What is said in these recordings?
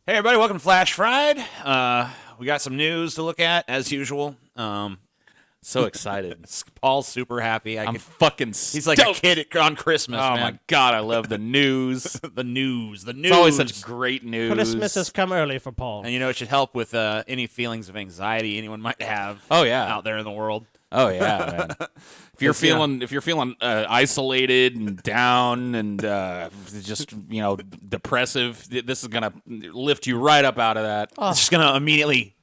Hey, everybody, welcome to Flash Fried. We got some news to look at, as usual. So excited. Paul's super happy. I'm fucking He's like a kid on Christmas, Oh, man. my God, I love the news. The news. It's always such great news. Christmas has come early for Paul. And, it should help with any feelings of anxiety anyone might have out there in the world. Oh, yeah, man. If you're feeling isolated and down and just depressive, this is gonna lift you right up out of that. It's just gonna immediately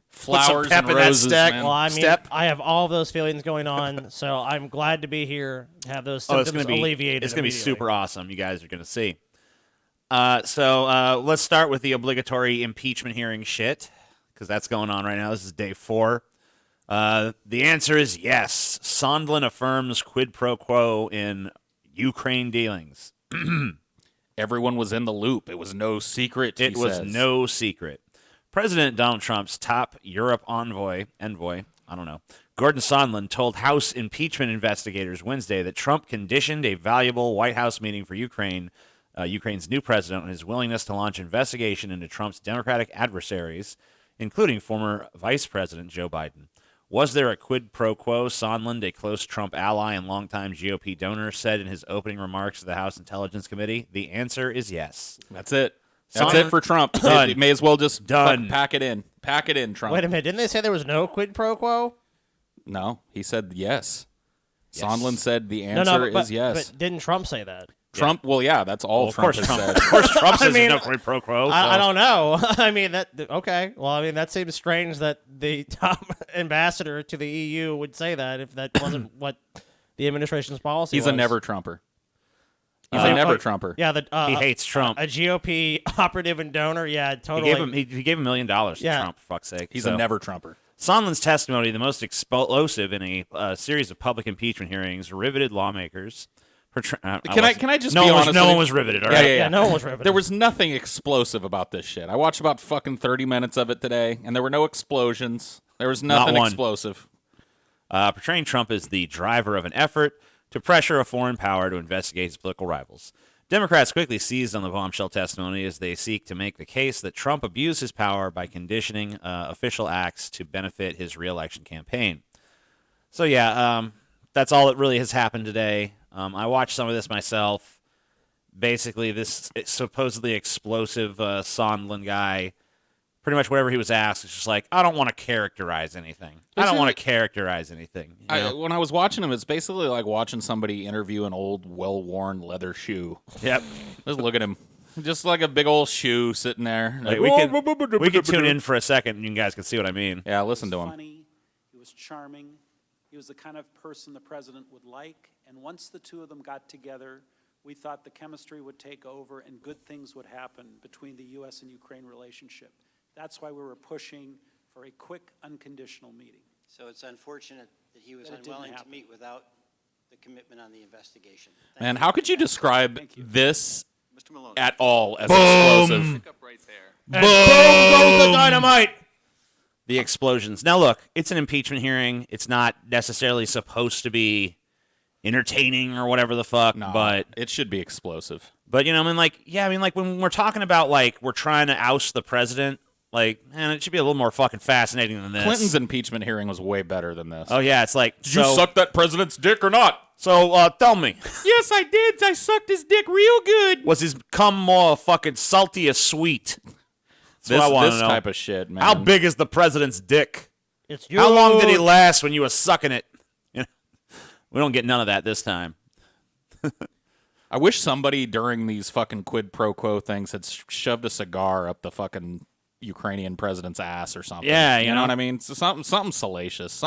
Flowers put some pep and in roses, that stack. man. Well, I mean, I have all those feelings going on, so I'm glad to be here, have those symptoms alleviated. It's going to be super awesome. You guys are going to see. So let's start with the obligatory impeachment hearing shit, because that's going on right now. This is day 4. The answer is yes. Sondland affirms quid pro quo in Ukraine dealings. Everyone was in the loop. It was no secret. It was no secret. President Donald Trump's top Europe envoy, Gordon Sondland, told House impeachment investigators Wednesday that Trump conditioned a valuable White House meeting for Ukraine's new president, on his willingness to launch investigation into Trump's Democratic adversaries, including former Vice President Joe Biden. Was there a quid pro quo? Sondland, a close Trump ally and longtime GOP donor, said in his opening remarks to the House Intelligence Committee. The answer is yes. That's it. That's it for Trump. Done. May as well just pack it in. Pack it in, Trump. Wait a minute. Didn't they say there was no quid pro quo? No, he said yes. Sondland said the answer is yes. But didn't Trump say that? Trump, well, yeah, that's all Trump has said. Of course, Trump says there's no quid pro quo. So. I don't know. I mean, okay. Well, I mean, that seems strange that the top ambassador to the EU would say that if that wasn't what the administration's policy was. He's a never-Trumper. He's a never-Trumper. Yeah, he hates Trump. A GOP operative and donor, yeah, totally. He gave $1 million to Trump, for fuck's sake. He's a never-Trumper. Sondland's testimony, the most explosive in a series of public impeachment hearings, riveted lawmakers. Can I just be honest? No one was riveted, all right? Yeah, no one was riveted. There was nothing explosive about this shit. I watched about fucking 30 minutes of it today, and there were no explosions. There was nothing explosive. Portraying Trump as the driver of an effort to pressure a foreign power to investigate his political rivals. Democrats quickly seized on the bombshell testimony as they seek to make the case that Trump abused his power by conditioning official acts to benefit his re-election campaign. So, that's all that really has happened today. I watched some of this myself. Basically, this supposedly explosive Sondland guy, pretty much whatever he was asked, is just like, I don't want to characterize anything. When I was watching him, it's basically like watching somebody interview an old, well-worn leather shoe. Yep. Just look at him. Just like a big old shoe sitting there. Like, we can tune in for a second, and you guys can see what I mean. Yeah, listen to him. Funny. He was charming. He was the kind of person the president would like. And once the two of them got together, we thought the chemistry would take over and good things would happen between the U.S. and Ukraine relationship. That's why we were pushing for a quick, unconditional meeting. So it's unfortunate that he was unwilling to meet without the commitment on the investigation. Man, how could you describe this at all as explosive? explosive? Boom goes the dynamite. The explosions. Now, look, it's an impeachment hearing. It's not necessarily supposed to be entertaining or whatever the fuck, but it should be explosive. But when we're talking about we're trying to oust the president, it should be a little more fucking fascinating than this. Clinton's impeachment hearing was way better than this. Oh yeah, it's like, did you suck that president's dick or not? So tell me. Yes, I did. I sucked his dick real good. Was his cum more fucking salty or sweet? That's what I want to know. This type of shit, man. How big is the president's dick? It's huge. How long did he last when you were sucking it? We don't get none of that this time. I wish somebody during these fucking quid pro quo things had shoved a cigar up the fucking Ukrainian president's ass or something. Yeah, you know what I mean? So something salacious.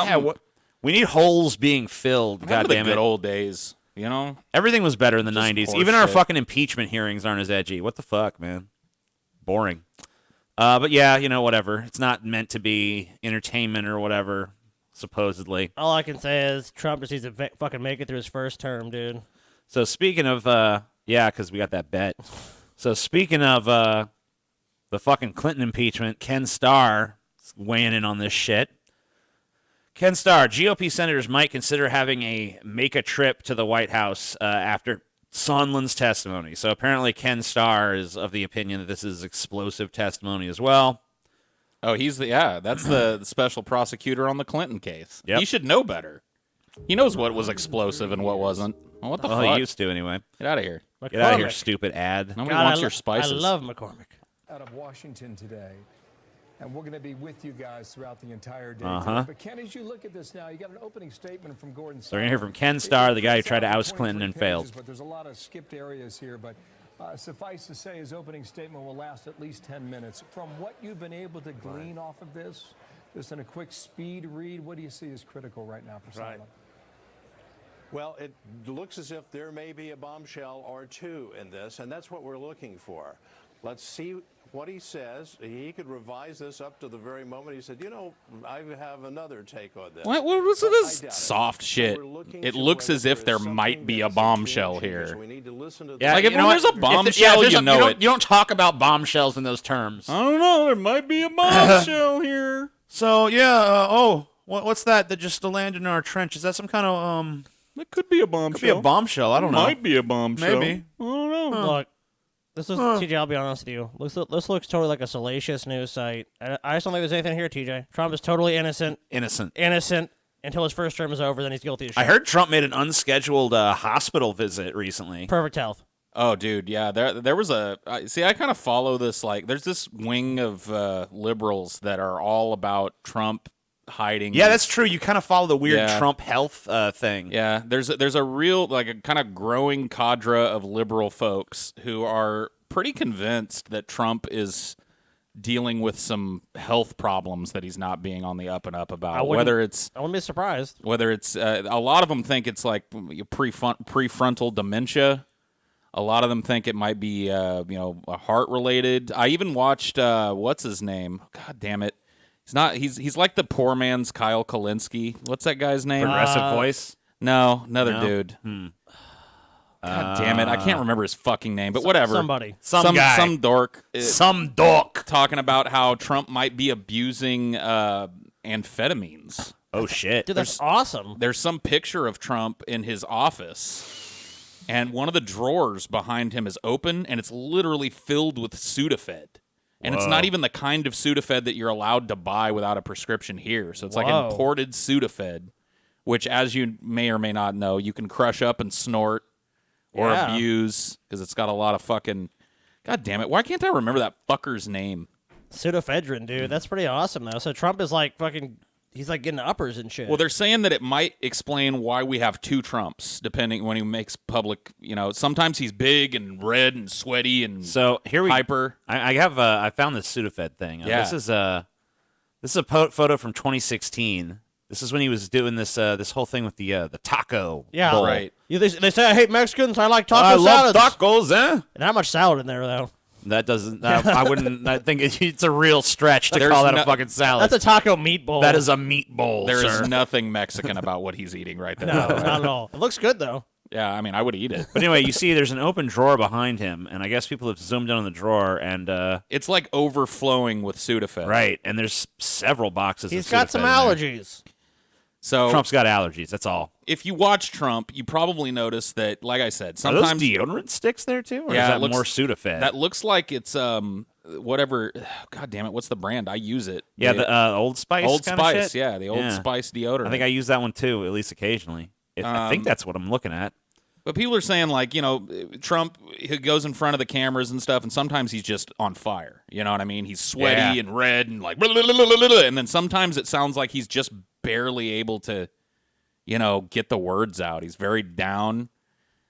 We need holes being filled. Goddamn it! Good old days. Everything was better in the '90s. Even our fucking impeachment hearings aren't as edgy. What the fuck, man? Boring. But yeah, whatever. It's not meant to be entertainment or whatever. Supposedly. All I can say is Trump just needs to fucking make it through his first term, dude. So speaking of, because we got that bet. So speaking of the fucking Clinton impeachment, Ken Starr weighing in on this shit. Ken Starr, GOP senators might consider having make a trip to the White House after Sondland's testimony. So apparently Ken Starr is of the opinion that this is explosive testimony as well. Oh, that's the special prosecutor on the Clinton case. Yep. He should know better. He knows what was explosive and what wasn't. Well, what the fuck? He used to anyway. Get out of here. Get out of here, stupid ad. Nobody wants your spices. I love McCormick. Out of Washington today, and we're going to be with you guys throughout the entire day. But Ken, as you look at this now, you got an opening statement from Gordon. So we're going to hear from Ken Starr, the guy who tried to oust Clinton and failed. But there's a lot of skipped areas here, but suffice to say his opening statement will last at least 10 minutes. From what you've been able to glean off of this, just in a quick speed read, what do you see as critical right now for Sondland? Well, it looks as if there may be a bombshell or two in this, and that's what we're looking for. Let's see what he says. He could revise this up to the very moment he said, you know, I have another take on this. What was this soft shit? It looks as if there might be a bombshell here. Yeah, like if there's a bombshell, you know it. You don't talk about bombshells in those terms. I don't know. There might be a bombshell here. So, yeah, what's that just landed in our trench? Is that some kind of, That could be a bombshell. Could be a bombshell. I don't know. Might be a bombshell. Maybe. I don't know. Look, this is TJ. I'll be honest with you. This looks totally like a salacious news site. I just don't think there's anything here, TJ. Trump is totally innocent. Innocent until his first term is over. Then he's guilty as shit. I heard Trump made an unscheduled hospital visit recently. Perfect health. Oh, dude, yeah. There was I kind of follow this. Like, there's this wing of liberals that are all about Trump hiding. Yeah, that's true. You kind of follow the weird Trump health thing. Yeah, there's a real, like, a kind of growing cadre of liberal folks who are pretty convinced that Trump is dealing with some health problems that he's not being on the up and up about. I wouldn't be surprised. Whether it's a lot of them think it's like prefrontal dementia. A lot of them think it might be heart related. I even watched what's his name? God damn it. He's like the poor man's Kyle Kalinske. What's that guy's name? Progressive Voice? No, another dude. God damn it. I can't remember his fucking name, but whatever. Somebody. Some guy. Some dork. Some dork. Talking about how Trump might be abusing amphetamines. Oh, shit. Dude, that's awesome. There's some picture of Trump in his office, and one of the drawers behind him is open, and it's literally filled with Sudafed. And It's not even the kind of Sudafed that you're allowed to buy without a prescription here. So it's like imported Sudafed, which, as you may or may not know, you can crush up and snort or abuse because it's got a lot of fucking... God damn it. Why can't I remember that fucker's name? Pseudoephedrine, dude. That's pretty awesome, though. So Trump is like fucking... He's like getting uppers and shit. Well, they're saying that it might explain why we have two Trumps, depending when he makes public. Sometimes he's big and red and sweaty and hyper. I found this Sudafed thing. This is a photo from 2016. This is when he was doing this whole thing with the taco. Yeah, bowl. Right. They say I hate Mexicans. I like taco I salads. love tacos, eh? Not much salad in there though. That doesn't. I wouldn't. I think it's a real stretch to call that a fucking salad. That's a taco meat bowl. That is a meat bowl. There sir. is nothing Mexican about what he's eating right there. No, not at all. It looks good though. Yeah, I mean, I would eat it. But anyway, you see, there's an open drawer behind him, and I guess people have zoomed in on the drawer, and it's like overflowing with Sudafed. Right, and there's several boxes. He's of got Sudafed some in there. allergies. So Trump's got allergies. That's all. If you watch Trump, you probably notice that, like I said, Are sometimes those deodorant sticks there too, or Yeah, is it that looks- more Sudafed? that looks like it's whatever. God damn it, what's the brand? I use it. yeah, the Old Spice. Old kinda Spice. shit? Yeah, the Old Spice deodorant. I think I use that one too, at least occasionally. I think that's what I'm looking at. But people are saying, like, Trump, he goes in front of the cameras and stuff, and sometimes he's just on fire. You know what I mean? He's sweaty and red and like, and then sometimes it sounds like he's just barely able to, get the words out. He's very down.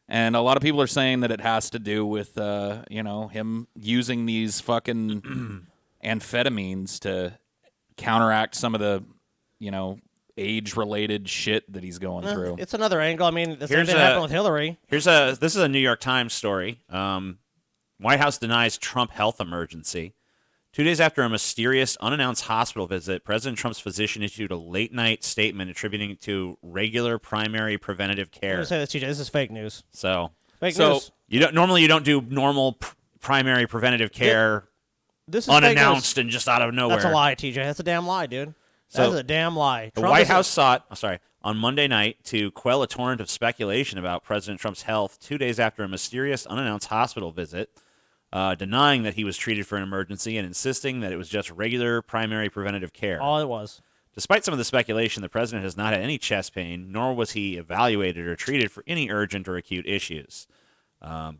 And a lot of people are saying that it has to do with, him using these fucking amphetamines to counteract some of the, age-related shit that he's going through. It's another angle. I mean, the same thing happened with Hillary. This is a New York Times story. White House denies Trump health emergency. 2 days after a mysterious, unannounced hospital visit, President Trump's physician issued a late-night statement attributing it to regular primary preventative I'm care. gonna say this, TJ. This is fake news. Fake So- news. You don't do normal primary preventative care This is fake unannounced news. and just out of nowhere. That's a lie, TJ. That's a damn lie, dude. So, That's a damn lie. The Trump White is a- House sought on Monday night to quell a torrent of speculation about President Trump's health 2 days after a mysterious, unannounced hospital visit, denying that he was treated for an emergency and insisting that it was just regular primary preventative care. All it was. Despite some of the speculation, the president has not had any chest pain, nor was he evaluated or treated for any urgent or acute issues.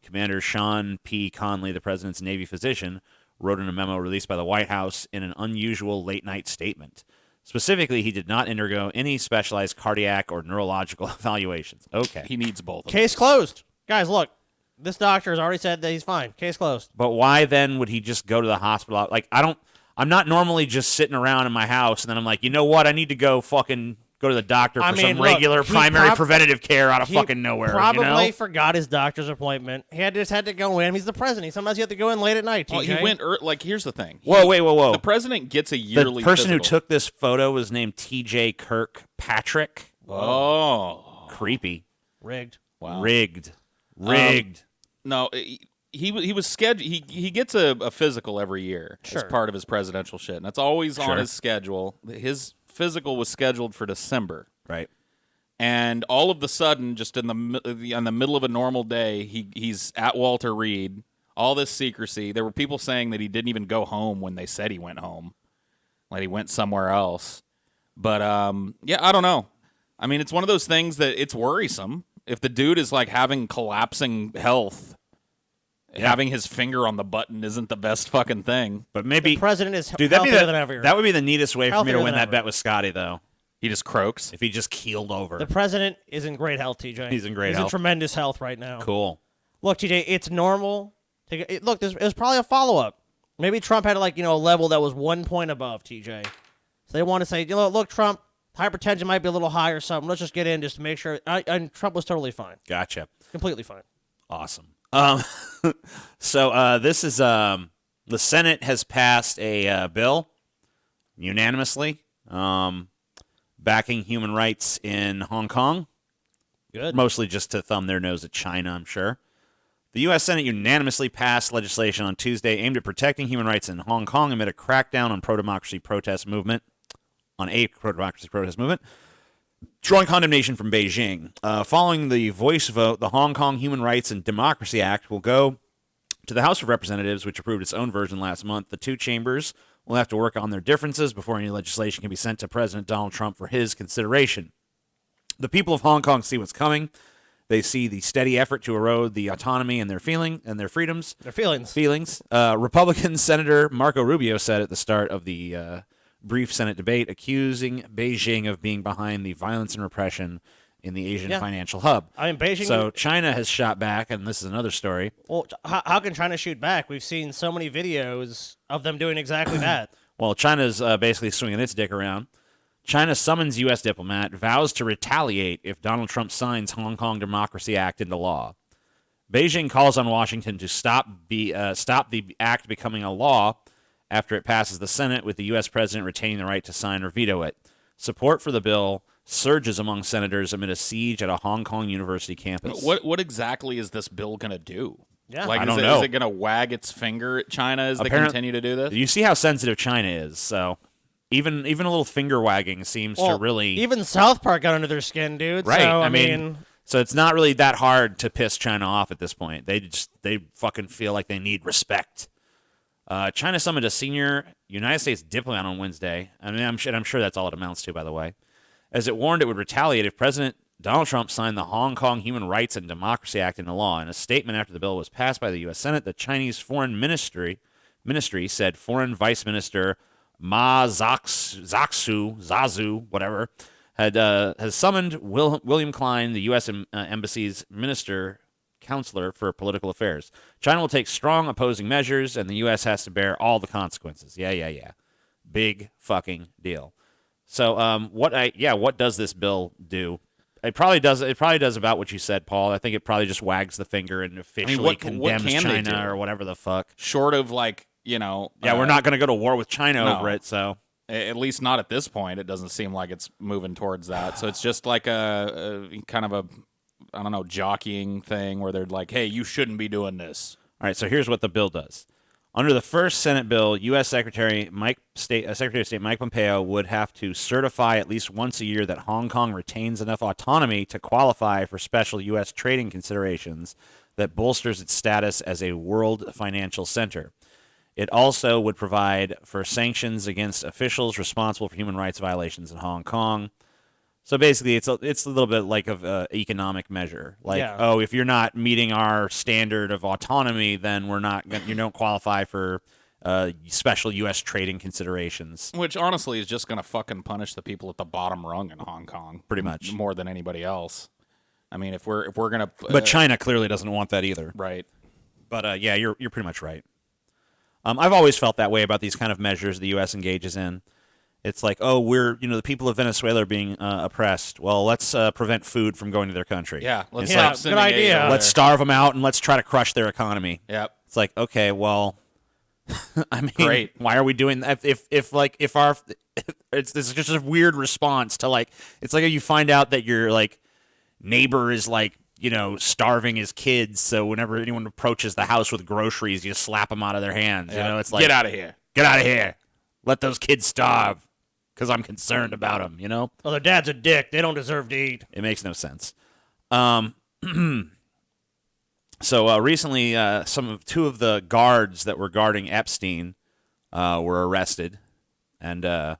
Commander Sean P. Conley, the president's Navy physician, wrote in a memo released by the White House in an unusual late-night statement. Specifically, he did not undergo any specialized cardiac or neurological evaluations. Okay. He needs both of Case those. closed. Guys, look. This doctor has already said that he's fine. Case closed. But why then would he just go to the hospital? Like, I'm not normally just sitting around in my house and then I'm like, you know what? I need to go to the doctor for some regular primary preventative care out of fucking nowhere. Probably forgot his doctor's appointment. He just had to go in. He's the president. Sometimes you have to go in late at night, TJ. Well, he went here's the thing. Whoa. The president gets a yearly The person physical. who took this photo was named T.J. Kirkpatrick. Oh. Creepy. Rigged. Wow. Rigged. No, he was scheduled. He gets a physical every year as part of his presidential shit, and that's always on his schedule. His physical was scheduled for December, right? And all of the sudden, just on the middle of a normal day, he's at Walter Reed. All this secrecy. There were people saying that he didn't even go home when they said he went home, like he went somewhere else. But yeah, I don't know. I mean, it's one of those things that it's worrisome. If the dude is like having collapsing health, having his finger on the button isn't the best fucking thing. But maybe the president is healthier than ever. That would be the neatest way for me to win that ever. bet with Scotty, though. He just croaks. If he just keeled over. The president is in great health, TJ. He's in great He's health. in tremendous health right now. Cool. Look, TJ, it's normal. Look, it was probably a follow-up. Maybe Trump had a level that was 1 point above, TJ. So they want to say, look, Trump, hypertension might be a little high or something. Let's just get in just to make sure. And Trump was totally fine. Gotcha. Completely fine. Awesome. So this is the Senate has passed a bill unanimously backing human rights in Hong Kong. Good. Mostly just to thumb their nose at China, I'm sure. The U.S. Senate unanimously passed legislation on Tuesday aimed at protecting human rights in Hong Kong amid a crackdown on pro-democracy protest movement. Drawing condemnation from Beijing. Following the voice vote, the Hong Kong Human Rights and Democracy Act will go to the House of Representatives, which approved its own version last month. The two chambers will have to work on their differences before any legislation can be sent to President Donald Trump for his consideration. The people of Hong Kong see what's coming. They see the steady effort to erode the autonomy and their freedoms. Their feelings. Republican Senator Marco Rubio said at the start of the brief Senate debate, accusing Beijing of being behind the violence and repression in the Asian financial hub. I mean, Beijing. So China has shot back, and this is another story. Well, how can China shoot back? We've seen so many videos of them doing exactly that. Well, China's basically swinging its dick around. China summons U.S. diplomat, vows to retaliate if Donald Trump signs Hong Kong Democracy Act into law. Beijing calls on Washington to stop the act becoming a law after it passes the Senate, with the U.S. president retaining the right to sign or veto it. Support for the bill surges among senators amid a siege at a Hong Kong university campus. What exactly is this bill going to do? Yeah, I don't know. Is it going to wag its finger at China as they continue to do this? You see how sensitive China is, so even a little finger wagging seems to really... Even South Park got under their skin, dude. Right. So, I mean, so it's not really that hard to piss China off at this point. They fucking feel like they need respect. China summoned a senior United States diplomat on Wednesday. I mean, I'm sure that's all it amounts to, by the way, as it warned it would retaliate if President Donald Trump signed the Hong Kong Human Rights and Democracy Act into law. In a statement after the bill was passed by the U.S. Senate, the Chinese Foreign Ministry said Foreign Vice Minister Ma Zazu, whatever, has summoned William Klein, the U.S. Embassy's counselor for political affairs. China will take strong opposing measures, and the U.S. has to bear all the consequences. Yeah. Big fucking deal. So, what does this bill do? It probably does about what you said, Paul. I think it probably just wags the finger and officially condemns China or whatever the fuck. Short of we're not going to go to war with China over it. So at least not at this point. It doesn't seem like it's moving towards that. So it's just like a kind of a, I don't know, jockeying thing where they're like, hey, you shouldn't be doing this. All right, so here's what the bill does. Under the first Senate bill, U.S. Secretary of State Mike Pompeo would have to certify at least once a year that Hong Kong retains enough autonomy to qualify for special U.S. trading considerations that bolsters its status as a world financial center. It also would provide for sanctions against officials responsible for human rights violations in Hong Kong. So basically, it's a little bit like of an economic measure. Like, if you're not meeting our standard of autonomy, then you don't qualify for special U.S. trading considerations. Which honestly is just going to fucking punish the people at the bottom rung in Hong Kong, pretty much more than anybody else. I mean, if we're gonna, but China clearly doesn't want that either, right? But yeah, you're pretty much right. I've always felt that way about these kind of measures the U.S. engages in. It's like, the people of Venezuela are being oppressed. Well, let's prevent food from going to their country. Yeah, good idea. Let's starve them out and let's try to crush their economy. Yep. It's like, okay, well, I mean, great. Why are we doing that? It's just a weird response to like, it's like if you find out that your like neighbor is like, starving his kids, so whenever anyone approaches the house with groceries, you just slap them out of their hands. Yep. It's like, get out of here. Get out of here. Let those kids starve. Because I'm concerned about them, Well, their dad's a dick. They don't deserve to eat. It makes no sense. So recently, two of the guards that were guarding Epstein were arrested. And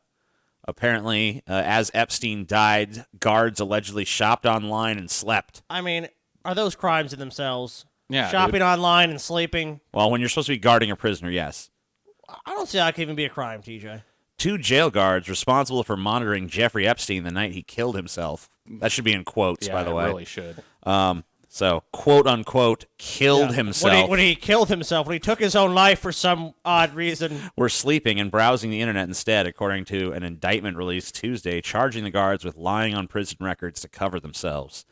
apparently, as Epstein died, guards allegedly shopped online and slept. I mean, are those crimes in themselves? Yeah, shopping online and sleeping? Well, when you're supposed to be guarding a prisoner, yes. I don't see how it can even be a crime, TJ. 2 jail guards responsible for monitoring Jeffrey Epstein the night he killed himself. That should be in quotes, by the way. Yeah, it really should. So, quote unquote, killed himself. When he killed himself, when he took his own life for some odd reason. Were sleeping and browsing the internet instead, according to an indictment released Tuesday, charging the guards with lying on prison records to cover themselves.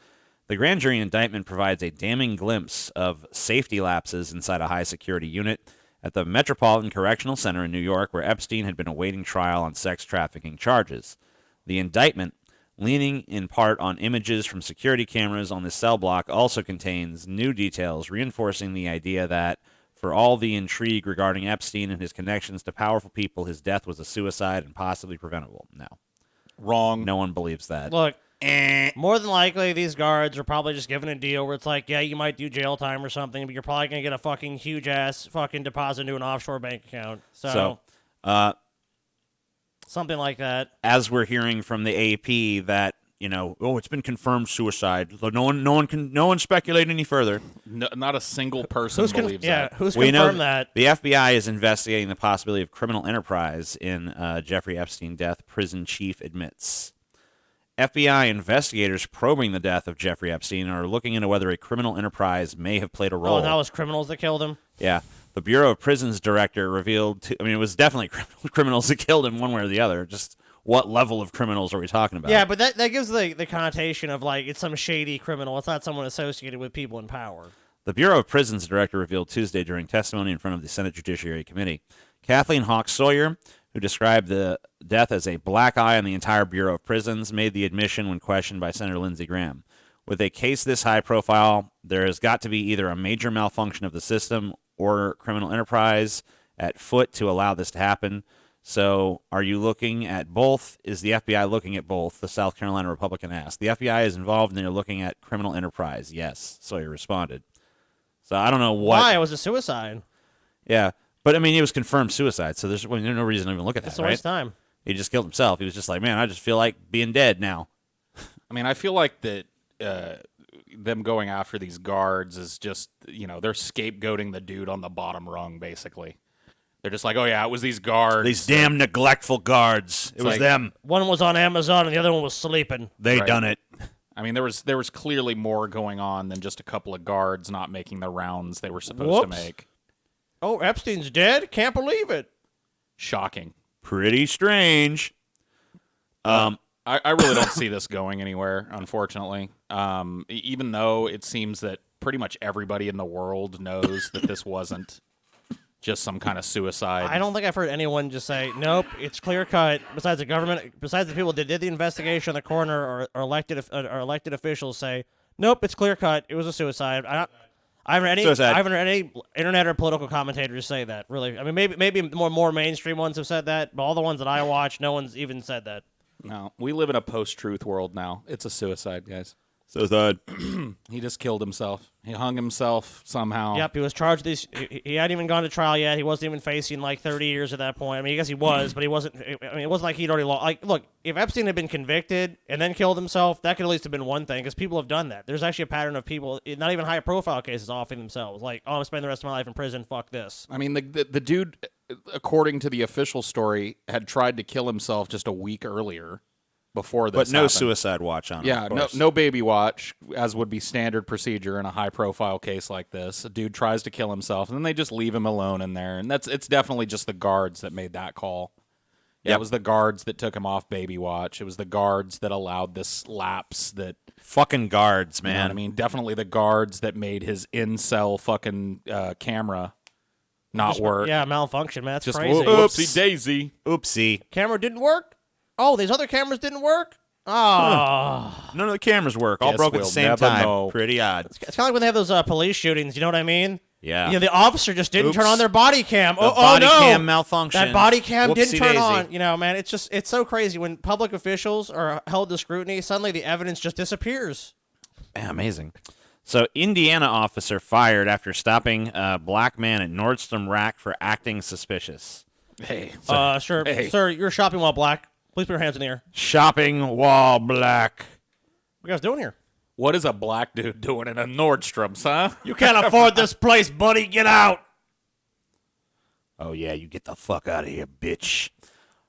The grand jury indictment provides a damning glimpse of safety lapses inside a high-security unit at the Metropolitan Correctional Center in New York, where Epstein had been awaiting trial on sex trafficking charges. The indictment, leaning in part on images from security cameras on the cell block, also contains new details reinforcing the idea that, for all the intrigue regarding Epstein and his connections to powerful people, his death was a suicide and possibly preventable. No. Wrong. No one believes that. Look, more than likely, these guards are probably just given a deal where it's like, yeah, you might do jail time or something, but you're probably going to get a fucking huge-ass fucking deposit into an offshore bank account. So something like that. As we're hearing from the AP that, it's been confirmed suicide. So no one speculate any further. No, not a single person believes that. Who's confirmed that? The FBI is investigating the possibility of criminal enterprise in Jeffrey Epstein death, prison chief admits. FBI investigators probing the death of Jeffrey Epstein are looking into whether a criminal enterprise may have played a role. Oh, and that was criminals that killed him? Yeah. The Bureau of Prisons director revealed, it was definitely criminals that killed him one way or the other. Just what level of criminals are we talking about? Yeah, but that gives the connotation of, like, it's some shady criminal. It's not someone associated with people in power. The Bureau of Prisons director revealed Tuesday during testimony in front of the Senate Judiciary Committee. Kathleen Hawks Sawyer, who described the death as a black eye on the entire Bureau of Prisons, made the admission when questioned by Senator Lindsey Graham. With a case this high profile, there has got to be either a major malfunction of the system or criminal enterprise at foot to allow this to happen. So are you looking at both? Is the FBI looking at both? The South Carolina Republican asked. The FBI is involved and they're looking at criminal enterprise. Yes, Sawyer responded. So I don't know what. Why? It was a suicide. Yeah. But, it was confirmed suicide, so there's no reason to even look at that, It's a waste of time. He just killed himself. He was just like, man, I just feel like being dead now. I feel like that them going after these guards is just, they're scapegoating the dude on the bottom rung, basically. They're just like, oh, yeah, it was these guards. These damn neglectful guards. It was them. One was on Amazon and the other one was sleeping. They done it. There was clearly more going on than just a couple of guards not making the rounds they were supposed to make. Oh, Epstein's dead? Can't believe it. Shocking. Pretty strange. I really don't see this going anywhere, unfortunately. Even though it seems that pretty much everybody in the world knows that this wasn't just some kind of suicide. I don't think I've heard anyone just say, nope, it's clear cut. Besides the government, besides the people that did the investigation, the coroner or elected officials say, nope, it's clear cut. It was a suicide. I haven't read Suicide. I haven't read any internet or political commentators say that. Really, I mean, maybe more mainstream ones have said that, but all the ones that I watch, no one's even said that. No, we live in a post-truth world now. It's a suicide, guys. Suicide. He just killed himself. He hung himself somehow. Yep, he was charged. He hadn't even gone to trial yet. He wasn't even facing like 30 years at that point. I mean, I guess he was, but he wasn't. I mean, it wasn't like he'd already lost. Like, look, if Epstein had been convicted and then killed himself, that could at least have been one thing because people have done that. There's actually a pattern of people, not even high-profile cases, offing themselves. Like, oh, I'm spending the rest of my life in prison. Fuck this. I mean, the dude, according to the official story, had tried to kill himself just a week earlier. Before this, but no happened. suicide watch on him. Yeah, no baby watch, as would be standard procedure in a high-profile case like this. A dude tries to kill himself, and then they just leave him alone in there. And it's definitely just the guards that made that call. Yeah, It was the guards that took him off baby watch. It was the guards that allowed this lapse. That fucking guards, man. You know what I mean, definitely the guards that made his in-cell fucking camera not work. Yeah, malfunction, man. That's just crazy. Oopsie daisy. Oopsie. Camera didn't work? Oh, these other cameras didn't work? Oh. None of the cameras work. All Guess broke at we'll the same never time. know. Pretty odd. It's kind of like when they have those police shootings, you know what I mean? Yeah. You know, the officer just didn't turn Oops. on their body cam. The Oh, body no. cam malfunction. That body cam didn't turn Whoopsie-daisy. on. You know, man, it's so crazy. When public officials are held to scrutiny, suddenly the evidence just disappears. Yeah, amazing. So, Indiana officer fired after stopping a black man at Nordstrom Rack for acting suspicious. Hey, Sure, hey. Sir, you're shopping while black. Please put your hands in the air. Shopping while black. What are you guys doing here? what is a black dude doing in a Nordstrom's, huh? You can't afford this place, buddy. Get out. Oh, yeah, you get the fuck out of here, bitch.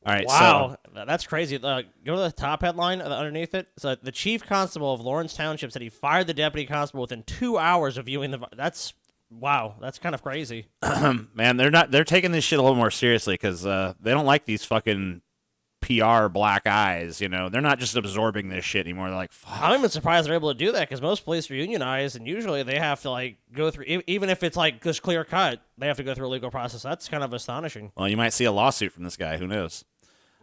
All right, Wow, that's crazy. Go to the top headline underneath it. So the chief constable of Lawrence Township said he fired the deputy constable within 2 hours of viewing the. That's wow. That's kind of crazy. So, man, they're taking this shit a little more seriously because they don't like these fucking PR black eyes, you know. They're not just absorbing this shit anymore. They're like, fuck. I'm even surprised they're able to do that because most police are unionized, and usually they have to like go through, even if it's like just clear cut, they have to go through a legal process. That's kind of astonishing. Well, you might see a lawsuit from this guy. Who knows?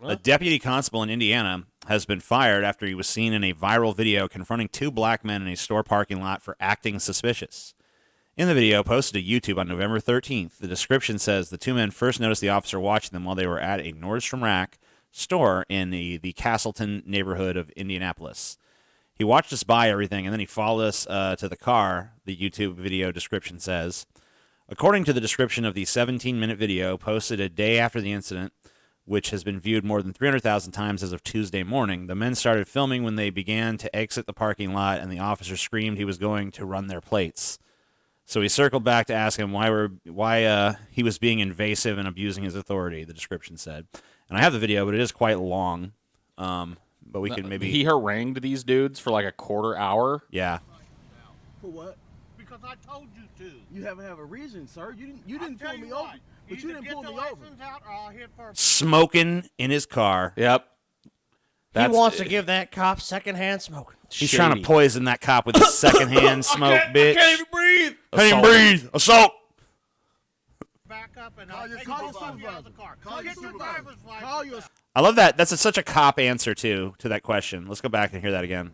A deputy constable in Indiana has been fired after he was seen in a viral video confronting two black men in a store parking lot for acting suspicious. In the video, posted to YouTube on November 13th, the description says the two men first noticed the officer watching them while they were at a Nordstrom Rack store in the Castleton neighborhood of Indianapolis. He watched us buy everything, and then he followed us to the car, the YouTube video description says. According to the description of the 17-minute video posted a day after the incident, which has been viewed more than 300,000 times as of Tuesday morning, the men started filming when they began to exit the parking lot, and the officer screamed he was going to run their plates. So he circled back to ask him why he was being invasive and abusing his authority, the description said. And I have the video, but it is quite long. But we can maybe... He harangued these dudes for like a quarter hour. Yeah. For what? Because I told you to. You haven't have a reason, sir. You didn't pull me over. But you didn't pull me over. Out or I'll hit for Smoking in his car. Yep. He wants to give that cop secondhand smoke. He's trying to poison that cop with his secondhand smoke, bitch. I can't even breathe. Can't even breathe. Assault. back up and Call I'll your take you out of supervisor. the car. Call your Get your supervisor. driver's license. Call your I love that. That's such a cop answer, too, to that question. Let's go back and hear that again.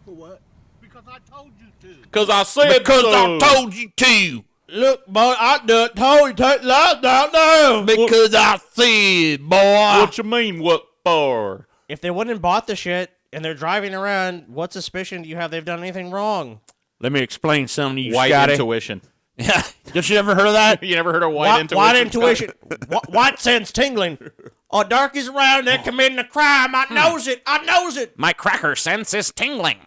for what? Because I told you to. Because I said so. told you to. Look, boy, I done told you to take the lights down now. Because I said, boy. What you mean, what for? If they wouldn't have bought the shit and they're driving around, what suspicion do you have they've done anything wrong? Let me explain something to you, White Scotty. intuition. Yeah. Don't you ever heard of that? You never heard of white intuition? White intuition. White sense tingling. Oh, darkies around there committing a crime. I knows it. I knows it. My cracker sense is tingling.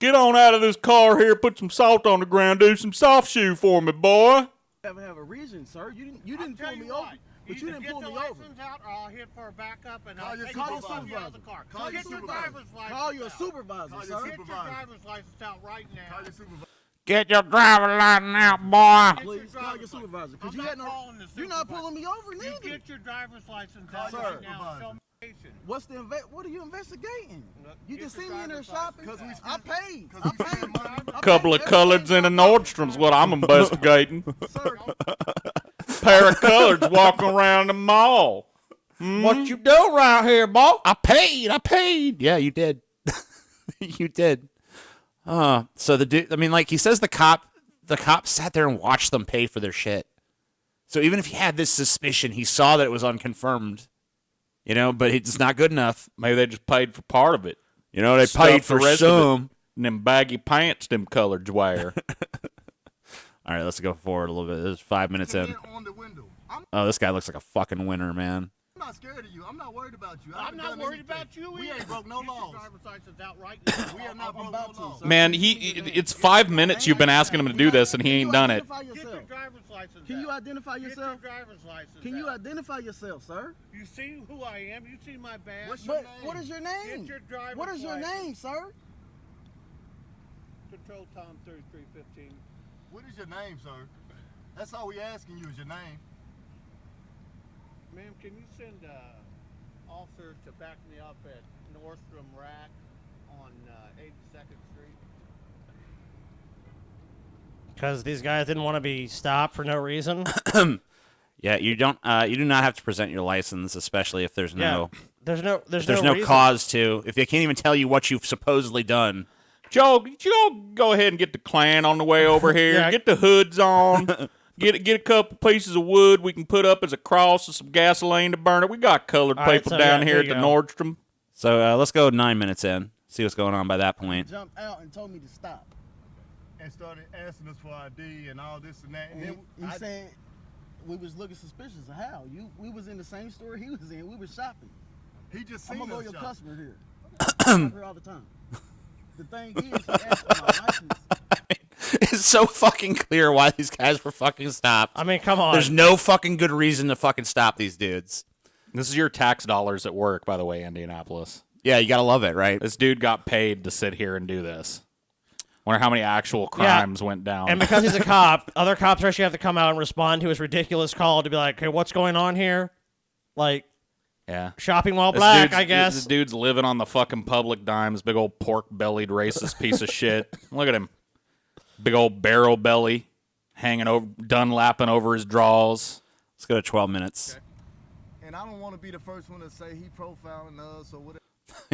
Get on out of this car here, put some salt on the ground, do some soft shoe for me, boy. You have a reason, sir. You didn't pull me over. But you didn't pull me over. Get the license out or I'll hit for a backup and I'll take you Call your out of supervisor. the car. Call your Get your supervisor. driver's license Call your out. supervisor, sir. Get your driver's license out right now. Get your driver license out, boy. Please call your supervisor. Because I'm you not had no. calling the You're not supervisor. pulling me over You neither. get your driver's license out Sir. right now. Show me. What's the what are you investigating? You get just your seen me in there driver's shopping. license I paid. I paid. Couple of coloreds in a Nordstrom's what I'm investigating. Sir, Pair of coloreds walking around the mall. What you do right here, boy? I paid. Yeah, you did. You did. So the dude, I mean, like he says, the cop sat there and watched them pay for their shit. So even if he had this suspicion, he saw that it was unconfirmed, but it's not good enough. Maybe they just paid for part of it. They paid for some. And them baggy pants them colored wear. All right, let's go forward a little bit. This is 5 minutes in. On the window. Oh, this guy looks like a fucking winner, man. I'm not scared of you. I'm not worried about you. I'm not worried about you We either. ain't broke no laws. Driver's license outright. We have not broke no laws. Man, it's 5 minutes you've been asking him to do this, and he ain't done it. Get your driver's license. Can you identify Get your yourself? driver's license. Can you out. identify yourself, sir? You see who I am. You see my badge. What's your name? What is your name? Get your driver's What is your license. name, sir? Control Tom 3315. What is your name, sir? That's all we asking you is your name. Ma'am, can you send officer to back me up at Nordstrom Rack on 82nd Street? Because these guys didn't want to be stopped for no reason. Yeah, you don't. You do not have to present your license, especially if there's no There's no no cause to. If they can't even tell you what you've supposedly done. Joe, go ahead and get the Klan on the way over here. Yeah. Get the hoods on. Get a couple pieces of wood we can put up as a cross and some gasoline to burn it. We got colored All right, people so, down yeah, here here at you the go. Nordstrom. So let's go 9 minutes in. See what's going on by that point. Jumped out and told me to stop. And started asking us for ID and all this and that. And then You said we was looking suspicious. How? We was in the same store he was in. We was shopping. he just I'm seen a us loyal shopping. customer here. I'm here all the time. The thing is, he asked for my license. It's so fucking clear why these guys were fucking stopped. I mean, come on. There's no fucking good reason to fucking stop these dudes. This is your tax dollars at work, by the way, Indianapolis. Yeah, you gotta love it, right? This dude got paid to sit here and do this. Wonder how many actual crimes went down. And because he's a cop, other cops actually have to come out and respond to his ridiculous call to be like, "Hey, what's going on here?" Like, yeah. shopping while This black, dude's- I guess. This dude's living on the fucking public dime. This big old pork-bellied racist piece of shit. Look at him. Big old barrel belly hanging over, Dunlapping over his draws. Let's go to 12 minutes. And I don't want to be the first one to say he profiling us or whatever.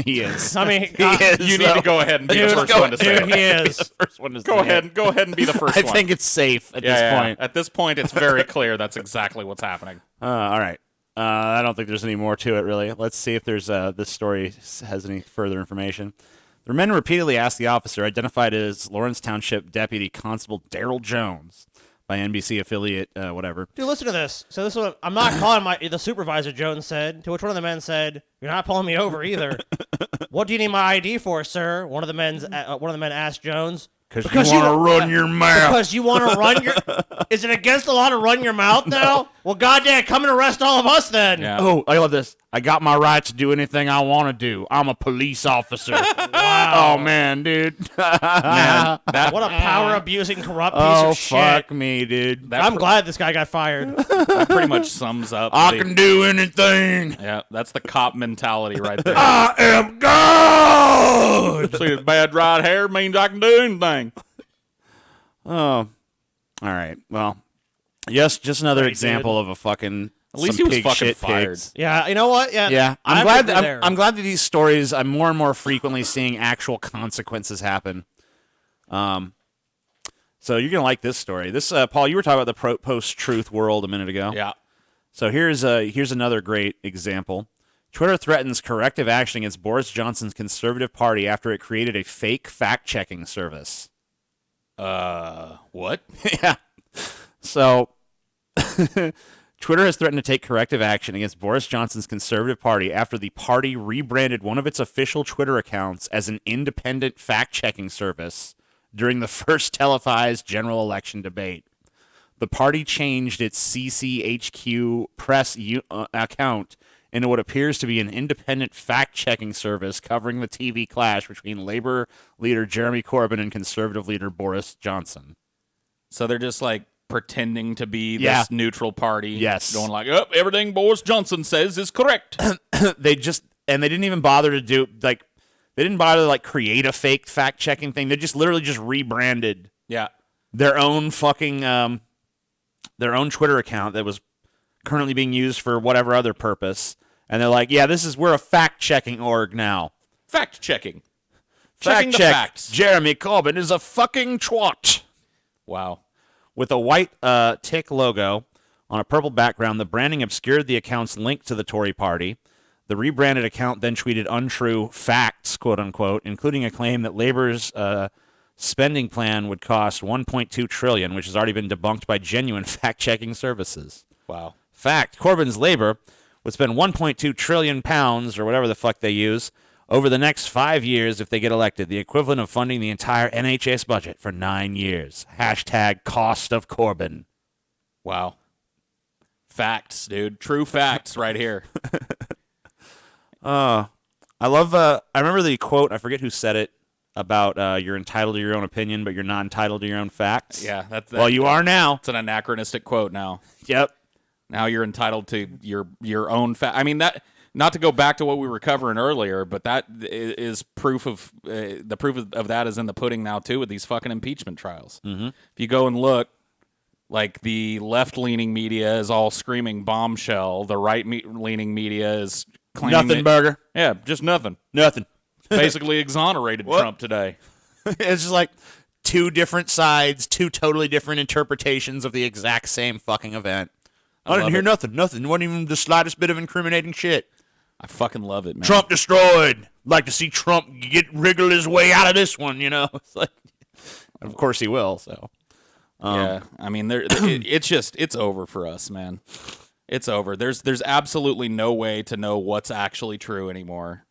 He is. I mean, he is. You need to go ahead and be the first one to say dude, it. he is. The first one to Go say it. ahead and be the first I one. think it's safe at this point. At this point, it's very clear that's exactly what's happening. All right. I don't think there's any more to it, really. Let's see if there's this story has any further information. The men repeatedly asked the officer, identified as Lawrence Township Deputy Constable Daryl Jones by NBC affiliate, whatever. Dude, listen to this. So this is what, I'm not calling the supervisor, Jones said, to which one of the men said, "You're not pulling me over either." "What do you need my ID for, sir?" One of the men asked Jones. Because you want to run your mouth. Because you want to run your... Is it against the law to run your mouth now? Well, goddamn, come and arrest all of us then. Yeah. Oh, I love this. I got my right to do anything I want to do. I'm a police officer. Wow. Oh, man, dude. Man, What a power-abusing, corrupt piece Oh, of shit. fuck me, dude. I'm glad this guy got fired. That pretty much sums up. I can do anything. Yeah, that's the cop mentality right there. I am God. See, bad right hair means I can do anything. Oh, all right. Well, yes, just another Great, example of a fucking. At least some he was pig fucking shit fired. pigs. Yeah, you know what? Yeah, I I'm glad. agree there. I'm glad that these stories. I'm more and more frequently seeing actual consequences happen. So you're gonna like this story. This, Paul, you were talking about the post-truth world a minute ago. Yeah. So here's another great example. Twitter threatens corrective action against Boris Johnson's Conservative Party after it created a fake fact-checking service. What? Yeah. So Twitter has threatened to take corrective action against Boris Johnson's Conservative Party after the party rebranded one of its official Twitter accounts as an independent fact-checking service during the first televised general election debate. The party changed its CCHQ press account into what appears to be an independent fact-checking service covering the TV clash between Labor leader Jeremy Corbyn and Conservative leader Boris Johnson. So they're just like pretending to be Yeah. this neutral party. Yes. Going like, oh, everything Boris Johnson says is correct. They didn't even bother to do, like, they didn't bother to, like, create a fake fact-checking thing. They just literally just rebranded Yeah. their own fucking, their own Twitter account that was currently being used for whatever other purpose. And they're like, yeah, we're a fact-checking org now. Fact checking. Checking the facts. Jeremy Corbyn is a fucking twat. Wow. With a white tick logo on a purple background, the branding obscured the account's link to the Tory party. The rebranded account then tweeted untrue facts, quote unquote, including a claim that Labour's spending plan would cost $1.2 trillion, which has already been debunked by genuine fact-checking services. Wow. Fact: Corbyn's Labour would spend £1.2 trillion, or whatever the fuck they use, over the next 5 years if they get elected, the equivalent of funding the entire NHS budget for 9 years. Hashtag cost of Corbyn. Wow. Facts, dude. True facts right here. I love, I remember the quote, I forget who said it, about you're entitled to your own opinion, but you're not entitled to your own facts. Yeah. Well, you are now. It's an anachronistic quote now. Yep. Now you're entitled to your own fact. I mean, that, not to go back to what we were covering earlier, but that is proof of, the proof of that is in the pudding now, too, with these fucking impeachment trials. Mm-hmm. If you go and look, like, the left-leaning media is all screaming bombshell. The right-leaning media is claiming Nothing, Burger. Yeah, just nothing. Nothing. Basically exonerated Trump today. It's just like two different sides, two totally different interpretations of the exact same fucking event. I didn't hear nothing. Nothing. Wasn't even the slightest bit of incriminating shit. I fucking love it, man. Trump destroyed. Like to see Trump wriggle his way out of this one, you know? It's like, of course he will, so. Yeah, I mean, it's over for us, man. It's over. There's absolutely no way to know what's actually true anymore.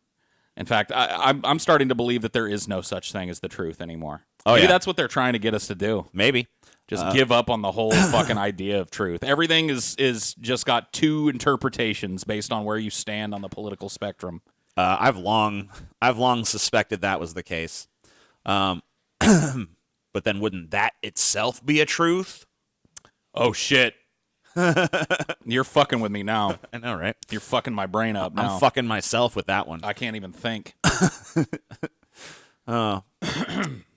In fact, I'm starting to believe that there is no such thing as the truth anymore. Maybe that's what they're trying to get us to do. Maybe. Just give up on the whole fucking idea of truth. Everything is just got two interpretations based on where you stand on the political spectrum. I've long suspected that was the case. But then wouldn't that itself be a truth? Oh, shit. You're fucking with me now. I know, right? You're fucking my brain up now. I'm fucking myself with that one. I can't even think.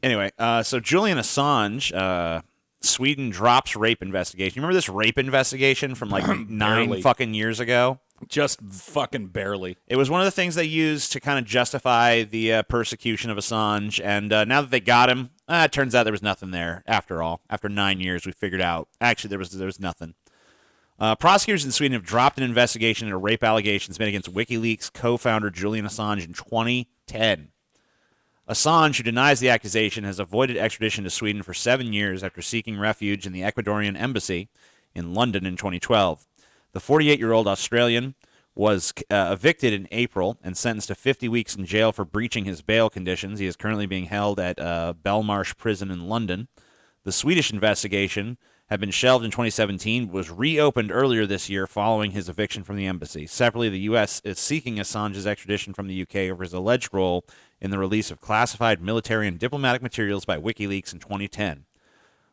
Anyway, so Julian Assange, Sweden drops rape investigation. You remember this rape investigation from like 9 fucking years ago? Just fucking barely. It was one of the things they used to kind of justify the persecution of Assange, and now that they got him, it turns out there was nothing there after all. After 9 years, we figured out, actually, there was nothing. Prosecutors in Sweden have dropped an investigation into rape allegations made against WikiLeaks co-founder Julian Assange in 2010. Assange, who denies the accusation, has avoided extradition to Sweden for 7 years after seeking refuge in the Ecuadorian embassy in London in 2012. The 48-year-old Australian was evicted in April and sentenced to 50 weeks in jail for breaching his bail conditions. He is currently being held at Belmarsh Prison in London. The Swedish investigation had been shelved in 2017, but was reopened earlier this year following his eviction from the embassy. Separately, the U.S. is seeking Assange's extradition from the U.K. over his alleged role in the release of classified military and diplomatic materials by WikiLeaks in 2010.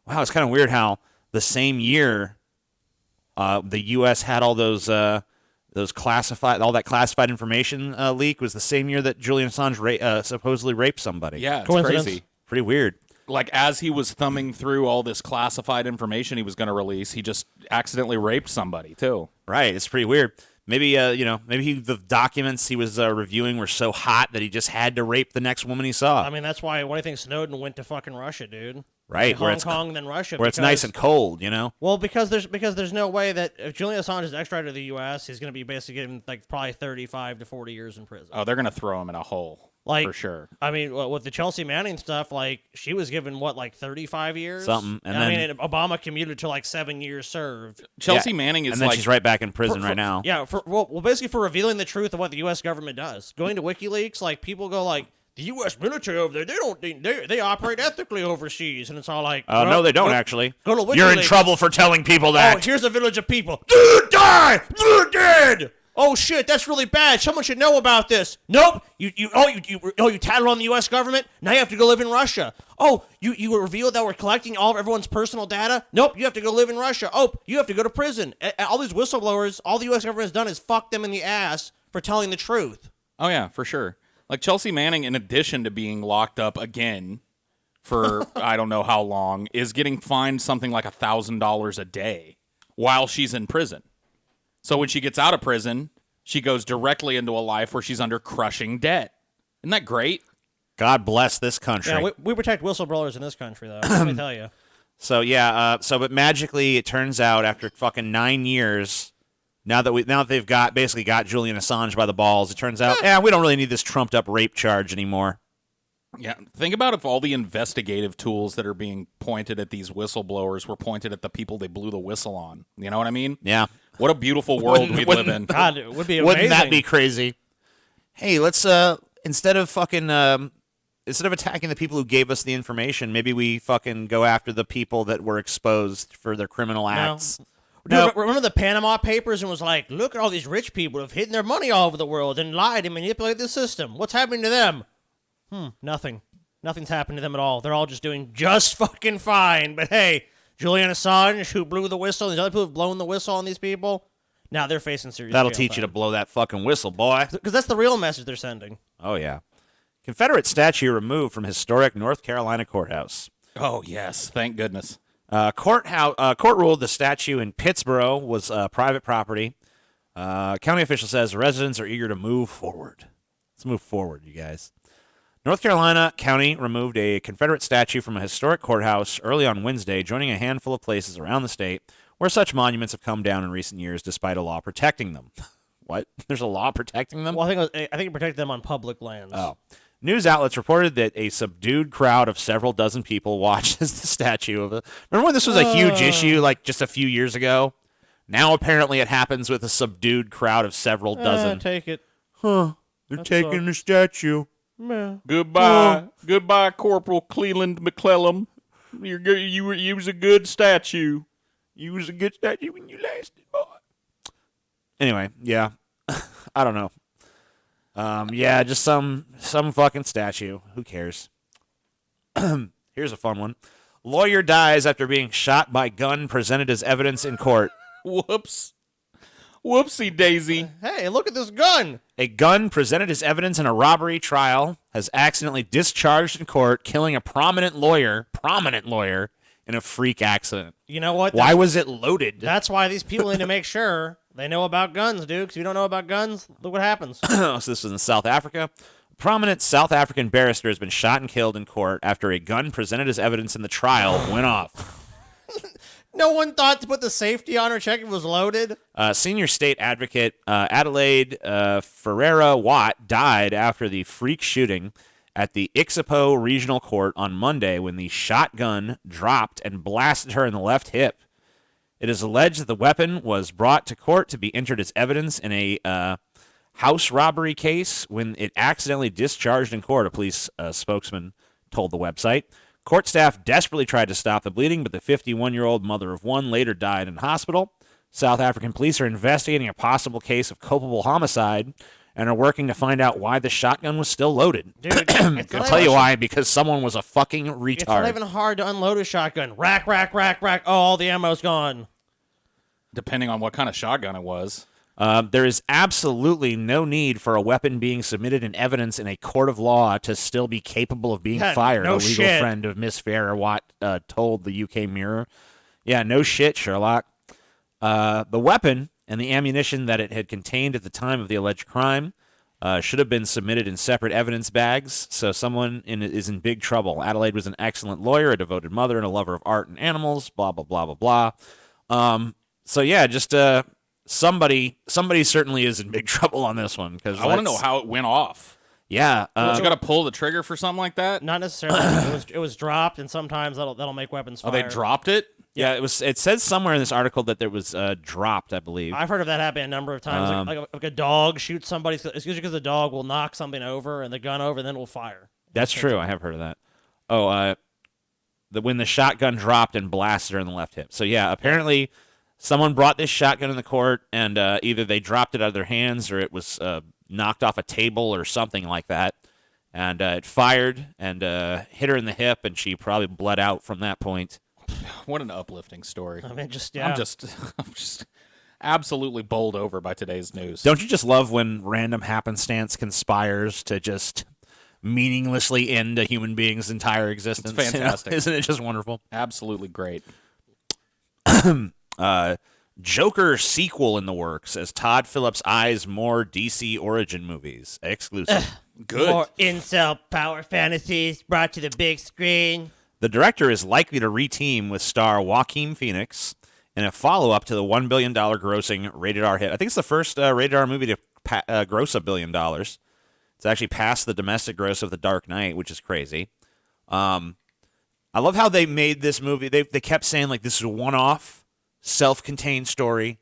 Wow, it's kind of weird how the same year the U.S. had all those classified, all that classified information leak was the same year that Julian Assange supposedly raped somebody. Yeah, it's crazy. Pretty weird. Like, as he was thumbing through all this classified information he was going to release, he just accidentally raped somebody, too. Right, it's pretty weird. Maybe, the documents he was reviewing were so hot that he just had to rape the next woman he saw. I mean, that's why do you think Snowden went to fucking Russia, dude? Right, Hong Kong, then Russia. Where it's nice and cold, you know? Well, because there's no way that if Julian Assange is extradited to the U.S., he's going to be basically getting like probably 35 to 40 years in prison. Oh, they're going to throw him in a hole, like, for sure. I mean, with the Chelsea Manning stuff, like, she was given, 35 years? Something. And then, I mean, Obama commuted to, 7 years served. Chelsea Manning is and then she's right back in prison right now. Yeah, basically for revealing the truth of what the U.S. government does. Going to WikiLeaks, people go the U.S. military over there, they operate ethically overseas, and it's all like, no, they don't actually. Go to WikiLeaks. You're in trouble for telling people that. Oh, here's a village of people. Dude, die! You're dead! Oh shit, that's really bad. Someone should know about this. Nope. You tattled on the U.S. government. Now you have to go live in Russia. Oh, you revealed that we're collecting everyone's personal data. Nope. You have to go live in Russia. Oh, you have to go to prison. All these whistleblowers, all the U.S. government has done is fuck them in the ass for telling the truth. Oh yeah, for sure. Like, Chelsea Manning, in addition to being locked up again for I don't know how long, is getting fined something like $1,000 a day while she's in prison. So when she gets out of prison, she goes directly into a life where she's under crushing debt. Isn't that great? God bless this country. Yeah, we protect whistleblowers in this country, though. Let me tell you. So yeah, but magically it turns out after fucking 9 years, now that they've basically got Julian Assange by the balls, it turns out we don't really need this trumped up rape charge anymore. Yeah, think about if all the investigative tools that are being pointed at these whistleblowers were pointed at the people they blew the whistle on. You know what I mean? Yeah. What a beautiful world we'd live in. God, it would be amazing. Wouldn't that be crazy? Hey, let's instead of attacking the people who gave us the information, maybe we fucking go after the people that were exposed for their criminal acts. No. Remember the Panama Papers and was like, look at all these rich people who have hidden their money all over the world and lied and manipulated the system. What's happening to them? Nothing. Nothing's happened to them at all. They're all just doing just fucking fine. But hey, Julian Assange, who blew the whistle, these other people who've blown the whistle on these people, now they're facing serious That'll jail teach you to time. blow that fucking whistle, boy. Because that's the real message they're sending. Oh, yeah. Confederate statue removed from historic North Carolina courthouse. Oh, yes. Thank goodness. Court ruled the statue in Pittsburgh was private property. County official says residents are eager to move forward. Let's move forward, you guys. North Carolina County removed a Confederate statue from a historic courthouse early on Wednesday, joining a handful of places around the state where such monuments have come down in recent years despite a law protecting them. What? There's a law protecting them? Well, I think it protected them on public lands. Oh. News outlets reported that a subdued crowd of several dozen people watched as the statue of Remember when this was a huge issue like just a few years ago? Now apparently it happens with a subdued crowd of several dozen. Take it. They're taking the statue. Man. Goodbye, Corporal Cleland McClellan. You was a good statue. You was a good statue when you lasted, boy. Anyway, yeah. I don't know. Yeah, just some fucking statue. Who cares? Here's a fun one. Lawyer dies after being shot by gun presented as evidence in court. Whoops. Whoopsie daisy. Hey, look at this gun. A gun presented as evidence in a robbery trial has accidentally discharged in court, killing a prominent lawyer in a freak accident. You know what? Why was it loaded? That's why these people need to make sure they know about guns, dude. Because if you don't know about guns, look what happens. So this was in South Africa. A prominent South African barrister has been shot and killed in court after a gun presented as evidence in the trial went off. No one thought to put the safety on or check if it was loaded. Senior state advocate Adelaide Ferreira Watt died after the freak shooting at the Ixapo Regional Court on Monday when the shotgun dropped and blasted her in the left hip. It is alleged that the weapon was brought to court to be entered as evidence in a house robbery case when it accidentally discharged in court, a police spokesman told the website. Court staff desperately tried to stop the bleeding, but the 51-year-old mother of one later died in hospital. South African police are investigating a possible case of culpable homicide and are working to find out why the shotgun was still loaded. Dude, I'll tell you why, because someone was a fucking retard. It's not even hard to unload a shotgun. Rack, rack, rack, rack. Oh, all the ammo's gone. Depending on what kind of shotgun it was. There is absolutely no need for a weapon being submitted in evidence in a court of law to still be capable of being fired, no a legal shit. friend of Miss Farrah Watt told the UK Mirror. Yeah, no shit, Sherlock. The weapon and the ammunition that it had contained at the time of the alleged crime should have been submitted in separate evidence bags, so someone is in big trouble. Adelaide was an excellent lawyer, a devoted mother, and a lover of art and animals, blah, blah, blah, blah, blah. So, yeah, just... Somebody certainly is in big trouble on this one because I want to know how it went off. Yeah, you got to pull the trigger for something like that. Not necessarily. it was dropped, and sometimes that'll make weapons fire. Oh, they dropped it. Yeah, it was. It says somewhere in this article that there was dropped, I believe. I've heard of that happening a number of times. Like a dog shoots somebody. It's usually because the dog will knock something over and the gun over, and then it will fire. That's true. I have heard of that. Oh, when the shotgun dropped and blasted her in the left hip. So yeah, apparently. Someone brought this shotgun in the court, and either they dropped it out of their hands or it was knocked off a table or something like that. And it fired and hit her in the hip, and she probably bled out from that point. What an uplifting story. I mean, I'm just absolutely bowled over by today's news. Don't you just love when random happenstance conspires to just meaninglessly end a human being's entire existence? It's fantastic. Isn't it just wonderful? Absolutely great. Joker sequel in the works as Todd Phillips eyes more DC origin movies. Exclusive. Good. More incel power fantasies brought to the big screen. The director is likely to reteam with star Joaquin Phoenix in a follow-up to the $1 billion grossing rated R hit. I think it's the first rated R movie to gross $1 billion. It's actually passed the domestic gross of The Dark Knight, which is crazy. I love how they made this movie. They kept saying, like, this is a one-off, self-contained story.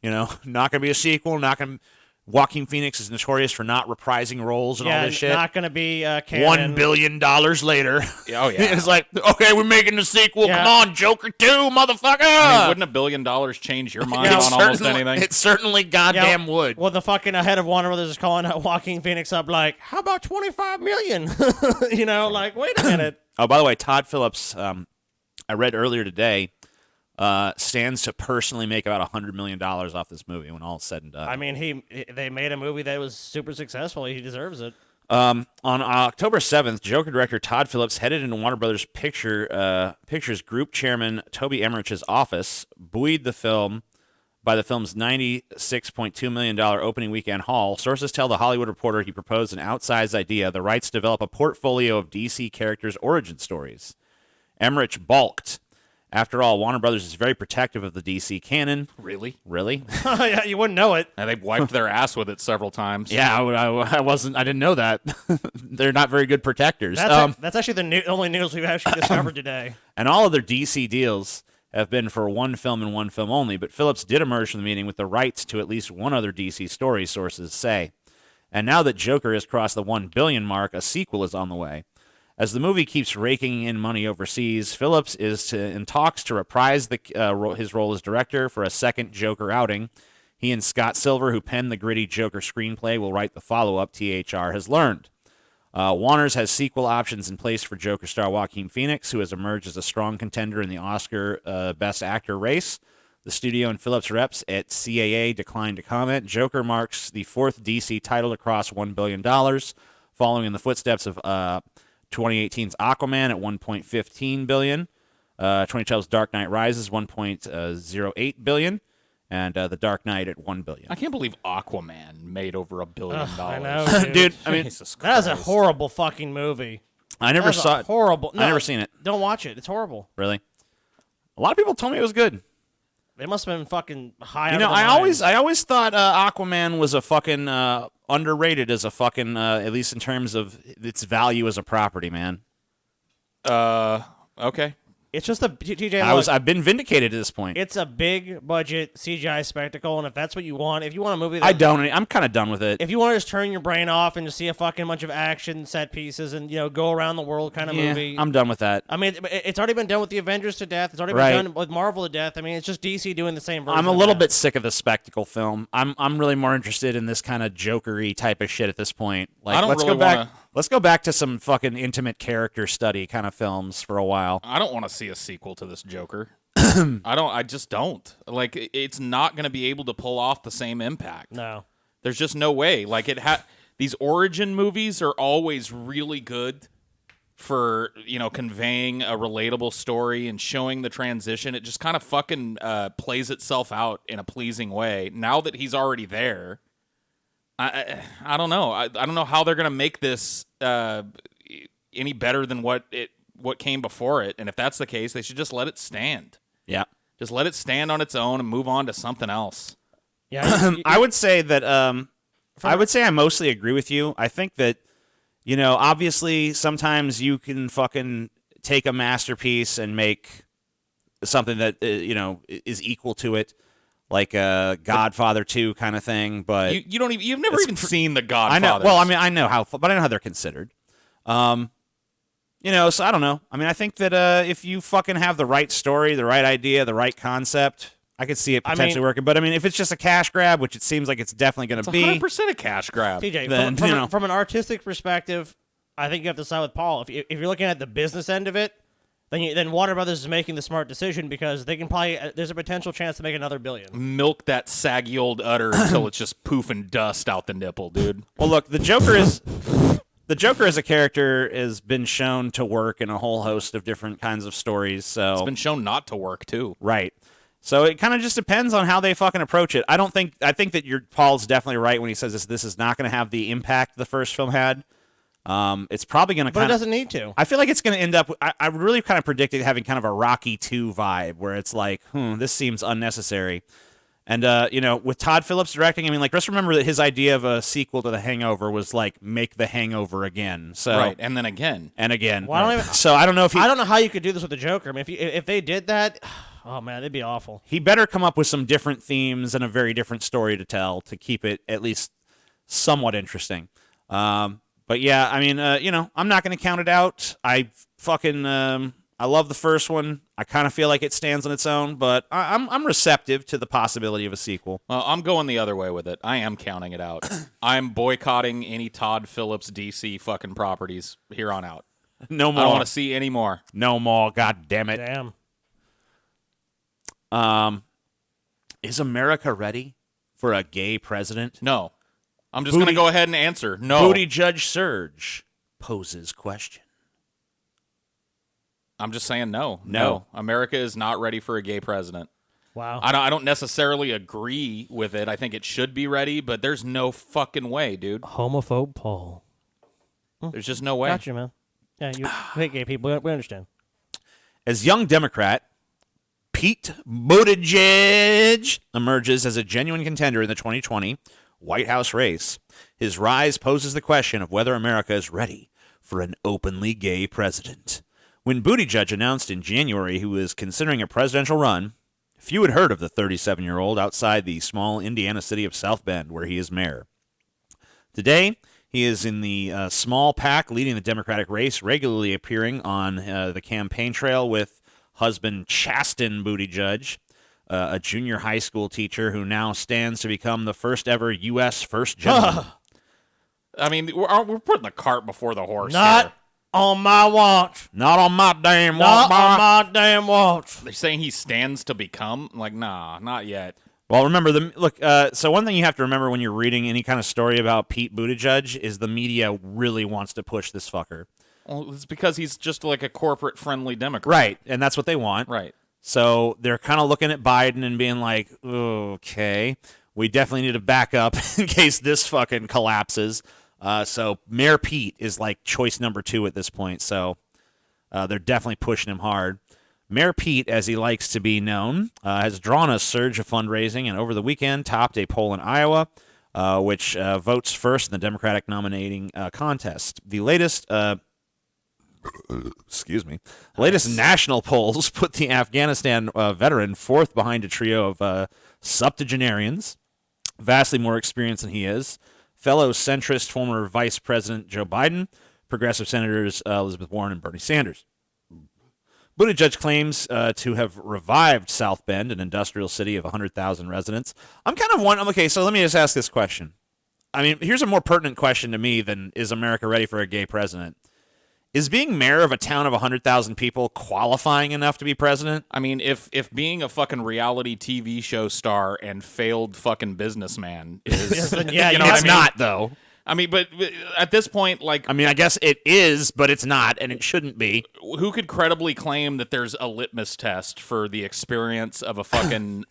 You know, not going to be a sequel, not going to... Joaquin Phoenix is notorious for not reprising roles and all this shit. Not going to be canon. $1 billion later. Oh, yeah. It's like, okay, we're making the sequel. Yeah. Come on, Joker 2, motherfucker. I mean, wouldn't $1 billion change your mind on almost anything? It certainly goddamn would. Well, the fucking head of Warner Brothers is calling Joaquin Phoenix up like, how about $25 million? You know, like, wait a minute. Oh, by the way, Todd Phillips, I read earlier today, stands to personally make about $100 million off this movie when all is said and done. I mean, they made a movie that was super successful. He deserves it. On October 7th, Joker director Todd Phillips headed into Warner Brothers Pictures Group Chairman Toby Emmerich's office, buoyed the film by the film's $96.2 million opening weekend haul. Sources tell The Hollywood Reporter he proposed an outsized idea, the rights to develop a portfolio of DC characters' origin stories. Emmerich balked. After all, Warner Brothers is very protective of the DC canon. Really? Really? Yeah, you wouldn't know it. And they've wiped their ass with it several times. Yeah, I didn't know that. They're not very good protectors. That's actually the only news we've actually discovered today. And all of their DC deals have been for one film and one film only, but Phillips did emerge from the meeting with the rights to at least one other DC story, sources say. And now that Joker has crossed the $1 billion mark, a sequel is on the way. As the movie keeps raking in money overseas, Phillips is in talks to reprise his role as director for a second Joker outing. He and Scott Silver, who penned the gritty Joker screenplay, will write the follow-up, THR has learned. Warner's has sequel options in place for Joker star Joaquin Phoenix, who has emerged as a strong contender in the Oscar Best Actor race. The studio and Phillips reps at CAA declined to comment. Joker marks the fourth DC title to cross $1 billion, following in the footsteps of 2018's Aquaman at $1.15 billion, 2012's Dark Knight Rises $1.08 billion, and The Dark Knight at $1 billion. I can't believe Aquaman made over $1 billion. I know, dude. I mean, Jesus Christ. That is a horrible fucking movie. I never saw it. Horrible. No, I never seen it. Don't watch it. It's horrible. Really? A lot of people told me it was good. They must have been fucking high. You know, I always thought Aquaman was a fucking underrated as a fucking at least in terms of its value as a property, man. Okay. It's just a TJ. I've been vindicated at this point. It's a big budget CGI spectacle, and if that's what you want, if you want a movie, I'm kind of done with it. If you want to just turn your brain off and just see a fucking bunch of action set pieces and go around the world kind of movie, I'm done with that. I mean, it's already been done with the Avengers to death. It's already been done with Marvel to death. I mean, it's just DC doing the same version. I'm a little bit sick of the spectacle film. I'm really more interested in this kind of jokery type of shit at this point. Like, I don't let's really go back. wanna... Let's go back to some fucking intimate character study kind of films for a while. I don't want to see a sequel to this Joker. I just don't. Like, it's not going to be able to pull off the same impact. No. There's just no way. Like, these origin movies are always really good for, conveying a relatable story and showing the transition. It just kind of fucking plays itself out in a pleasing way. Now that he's already there, I don't know. I don't know how they're going to make this any better than what came before it. And if that's the case, they should just let it stand. Yeah. Just let it stand on its own and move on to something else. Yeah. I would say that I mostly agree with you. I think that, obviously sometimes you can fucking take a masterpiece and make something that, is equal to it. Like a Godfather 2 kind of thing, but you've never even seen the Godfather. I know. Well, I mean, I know how they're considered. So I don't know. I mean, I think that if you fucking have the right story, the right idea, the right concept, I could see it potentially working. But I mean, if it's just a cash grab, which it seems like it's definitely going to be, 100% a cash grab. TJ, then, from an artistic perspective, I think you have to side with Paul. If you're looking at the business end of it, then Warner Brothers is making the smart decision because they can probably there's a potential chance to make another $1 billion. Milk that saggy old udder until it's just poofing dust out the nipple, dude. Well, look, the Joker as a character has been shown to work in a whole host of different kinds of stories. So it's been shown not to work too. Right. So it kind of just depends on how they fucking approach it. I think that Paul's definitely right when he says this is not going to have the impact the first film had. It's probably going to But it doesn't need to. I feel like it's going to end up. I really kind of predicted having kind of a Rocky 2 vibe where it's like, this seems unnecessary. And, with Todd Phillips directing, I mean, like, just remember that his idea of a sequel to The Hangover was, like, make The Hangover again. So, right, and then again. And again. Well, I don't so I don't know if I don't know how you could do this with the Joker. I mean, if they did that, oh, man, it'd be awful. He better come up with some different themes and a very different story to tell to keep it at least somewhat interesting. But, yeah, I mean, I'm not going to count it out. I love the first one. I kind of feel like it stands on its own, but I'm receptive to the possibility of a sequel. Well, I'm going the other way with it. I am counting it out. I'm boycotting any Todd Phillips DC fucking properties here on out. No more. I don't want to see any more. No more. God damn it. Damn. Is America ready for a gay president? No. I'm just going to go ahead and answer. No. Booty Judge Surge poses question. I'm just saying no. No. America is not ready for a gay president. Wow. I don't necessarily agree with it. I think it should be ready, but there's no fucking way, dude. Homophobe Paul. There's just no way. Gotcha, man. Yeah, you hate gay people. We understand. As young Democrat Pete Buttigieg emerges as a genuine contender in the 2020 White House race, his rise poses the question of whether America is ready for an openly gay president. When Buttigieg announced in January he was considering a presidential run, few had heard of the 37-year-old outside the small Indiana city of South Bend, where he is mayor. Today, he is in the small pack leading the Democratic race, regularly appearing on the campaign trail with husband Chasten Buttigieg, a junior high school teacher who now stands to become the first ever U.S. first gentleman. I mean, we're putting the cart before the horse Not here. on my watch. Not on my damn Not watch. on my damn watch. They're saying he stands to become? Like, nah, not yet. Well, remember, so one thing you have to remember when you're reading any kind of story about Pete Buttigieg is the media really wants to push this fucker. Well, it's because he's just like a corporate-friendly Democrat. Right, and that's what they want. Right. So they're kind of looking at Biden and being like, okay, we definitely need to back up in case this fucking collapses. So Mayor Pete is like choice number 2 at this point. So they're definitely pushing him hard. Mayor Pete, as he likes to be known, has drawn a surge of fundraising and over the weekend topped a poll in Iowa, which votes first in the Democratic nominating contest. The latest latest national polls put the Afghanistan veteran fourth behind a trio of septuagenarians, vastly more experienced than he is, fellow centrist former Vice President Joe Biden, progressive senators Elizabeth Warren and Bernie Sanders. Buttigieg claims to have revived South Bend, an industrial city of 100,000 residents. I'm kind of wondering, okay, so let me just ask this question. I mean, here's a more pertinent question to me than is America ready for a gay president? Is being mayor of a town of 100,000 people qualifying enough to be president? I mean, if being a fucking reality TV show star and failed fucking businessman is... Yeah, you know, it's not, though. I mean, but at this point, like... I mean, I guess it is, but it's not, and it shouldn't be. Who could credibly claim that there's a litmus test for the experience of a fucking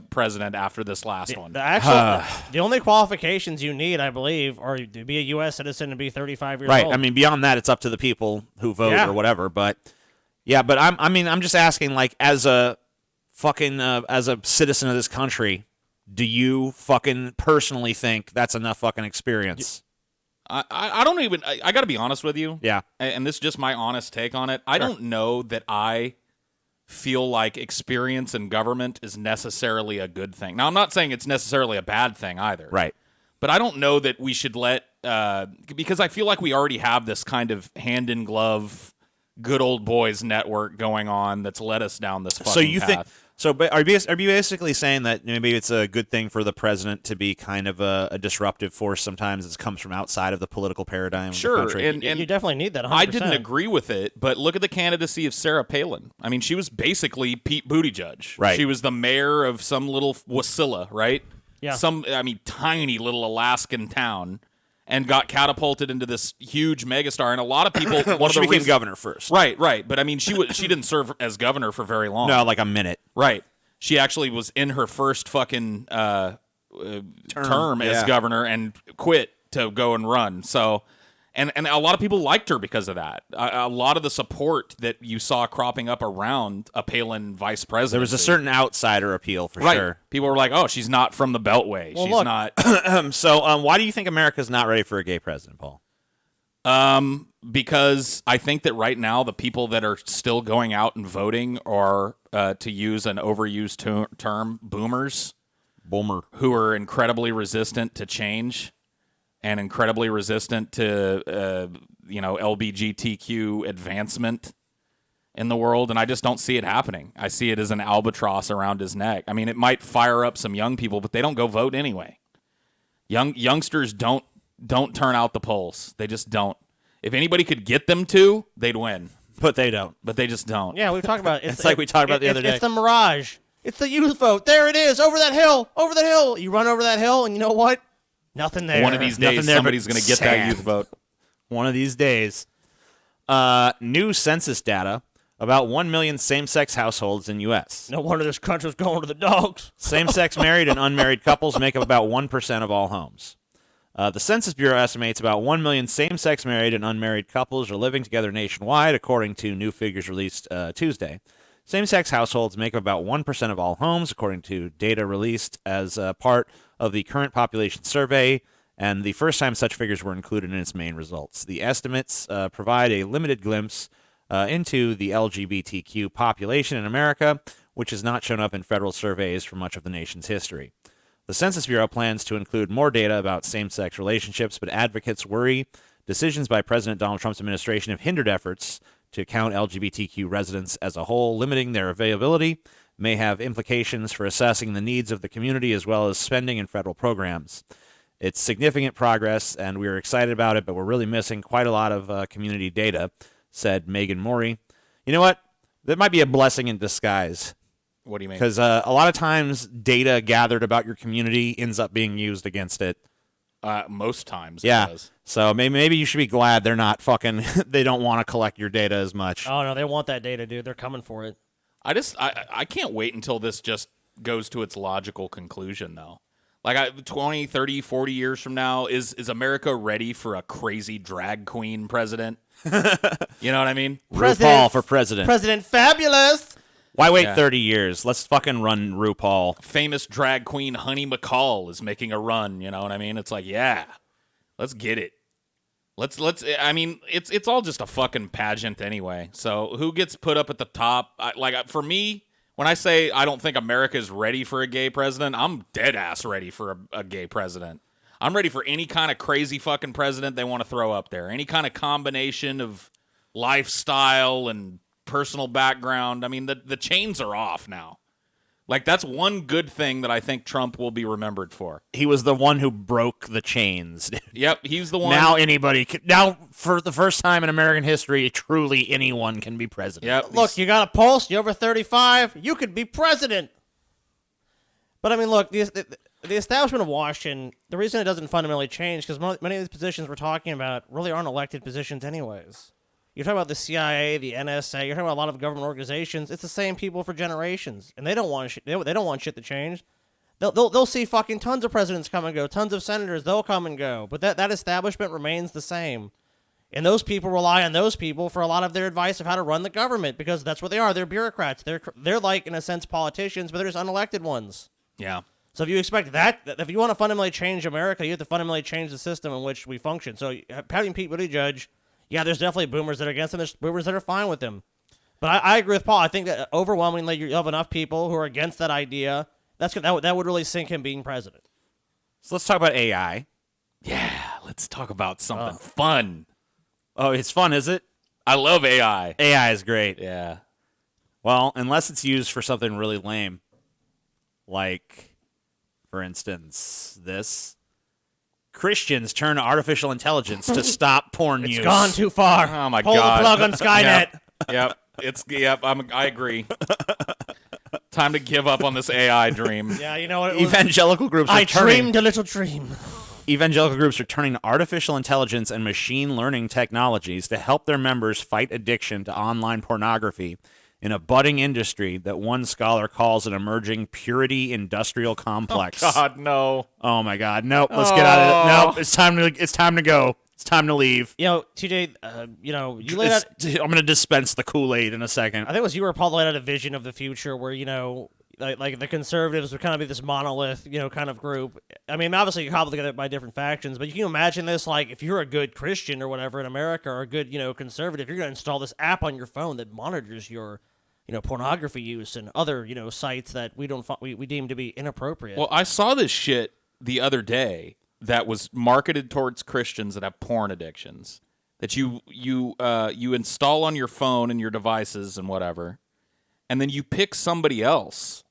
president after this last one? The only qualifications you need, I believe, are to be a U.S. citizen and be 35 years right. old. I mean, beyond that, it's up to the people who vote or whatever. But yeah, but I'm just asking, like, as a citizen of this country, do you fucking personally think that's enough fucking experience? I don't even. I got to be honest with you. Yeah. And this is just my honest take on it. I don't know that I feel like experience in government is necessarily a good thing. Now, I'm not saying it's necessarily a bad thing either. Right. But I don't know that we should let, because I feel like we already have this kind of hand-in-glove, good old boys network going on that's led us down this fucking So you path. think... So, but are you basically saying that maybe it's a good thing for the president to be kind of a disruptive force sometimes that comes from outside of the political paradigm of the country? And you definitely need that 100%. I didn't agree with it, but look at the candidacy of Sarah Palin. I mean, she was basically Pete Buttigieg. Right. She was the mayor of some little Wasilla, right? Yeah. Tiny little Alaskan town, and got catapulted into this huge megastar. And a lot of people... Well, she became governor first. Right. But, I mean, she didn't serve as governor for very long. No, like a minute. Right. She actually was in her first fucking term as governor and quit to go and run. So, And a lot of people liked her because of that. A lot of the support that you saw cropping up around a Palin vice president. There was a certain outsider appeal for sure. People were like, "Oh, she's not from the Beltway. Well, she's look, not." So, why do you think America's not ready for a gay president, Paul? Because I think that right now the people that are still going out and voting are, to use an overused term, boomers. Boomer. Who are incredibly resistant to change and incredibly resistant to, LGBTQ advancement in the world. And I just don't see it happening. I see it as an albatross around his neck. I mean, it might fire up some young people, but they don't go vote anyway. Youngsters don't turn out the polls. They just don't. If anybody could get them to, they'd win. But they don't. But they just don't. Yeah, we've talked about it. It's like we talked about the other day. It's the mirage. It's the youth vote. There it is, over that hill, over the hill. You run over that hill, and you know what? Nothing there. One of these days, somebody's going to get that youth vote. One of these days. New census data about 1 million same-sex households in U.S. No wonder this country's going to the dogs. Same-sex married and unmarried couples make up about 1% of all homes. The Census Bureau estimates about 1 million same-sex married and unmarried couples are living together nationwide, according to new figures released Tuesday. Same-sex households make up about 1% of all homes, according to data released as part of the current population survey, and the first time such figures were included in its main results. The estimates provide a limited glimpse into the LGBTQ population in America, which has not shown up in federal surveys for much of the nation's history. The Census Bureau plans to include more data about same-sex relationships, but advocates worry decisions by President Donald Trump's administration have hindered efforts to count LGBTQ residents as a whole. Limiting their availability may have implications for assessing the needs of the community as well as spending in federal programs. It's significant progress, and we're excited about it, but we're really missing quite a lot of community data, said Megan Morey. You know what? That might be a blessing in disguise. What do you mean? Because a lot of times data gathered about your community ends up being used against it. Most times, yeah. It does. So maybe you should be glad they're not they don't want to collect your data as much. Oh, no, they want that data, dude. They're coming for it. I can't wait until this just goes to its logical conclusion, though. Like 20, 30, 40 years from now, is America ready for a crazy drag queen president? You know what I mean? RuPaul for president. President Fabulous. Why wait 30 years? Let's fucking run RuPaul. Famous drag queen Honey McCall is making a run, you know what I mean? It's like, yeah, let's get it. I mean, it's all just a fucking pageant anyway. So who gets put up at the top? For me, when I say I don't think America is ready for a gay president, I'm dead ass ready for a gay president. I'm ready for any kind of crazy fucking president they want to throw up there. Any kind of combination of lifestyle and personal background. I mean, the chains are off now. Like, that's one good thing that I think Trump will be remembered for. He was the one who broke the chains. Yep, he's the one. Now, for the first time in American history, truly anyone can be president. Yep. Look, you got a pulse, you're over 35, you could be president. But, I mean, look, the establishment of Washington, the reason it doesn't fundamentally change, because many of these positions we're talking about really aren't elected positions anyways. You're talking about the CIA, the NSA. You're talking about a lot of government organizations. It's the same people for generations, and they don't want shit. They don't want shit to change. They'll see fucking tons of presidents come and go, tons of senators. They'll come and go, but that establishment remains the same, and those people rely on those people for a lot of their advice of how to run the government because that's what they are. They're bureaucrats. They're like in a sense politicians, but they're just unelected ones. Yeah. So if you expect that, if you want to fundamentally change America, you have to fundamentally change the system in which we function. So having Pete Buttigieg. Yeah, there's definitely boomers that are against him. There's boomers that are fine with him. But I agree with Paul. I think that overwhelmingly you have enough people who are against that idea. That would really sink him being president. So let's talk about AI. Yeah, let's talk about something fun. Oh, it's fun, is it? I love AI. AI is great. Yeah. Well, unless it's used for something really lame. Like, for instance, this. Christians turn to artificial intelligence to stop porn use. It's gone too far. Oh my God! Pull the plug on Skynet. Yep. I agree. Time to give up on this AI dream. Yeah, you know what? Evangelical groups. I dreamed a little dream. Evangelical groups are turning to artificial intelligence and machine learning technologies to help their members fight addiction to online pornography in a budding industry that one scholar calls an emerging purity industrial complex. Oh, God, no. Oh, my God. Nope. Let's get out of it. Nope. It's time to go. It's time to leave. TJ, you laid out. I'm going to dispense the Kool-Aid in a second. I think it was you were Paul laid out a vision of the future where like the conservatives would kind of be this monolith, kind of group. I mean, obviously you're cobbled together by different factions, but you can imagine this, like, if you're a good Christian or whatever in America, or a good, conservative, you're going to install this app on your phone that monitors your, pornography use and other, sites that we deem to be inappropriate. Well, I saw this shit the other day that was marketed towards Christians that have porn addictions. That you install on your phone and your devices and whatever, and then you pick somebody else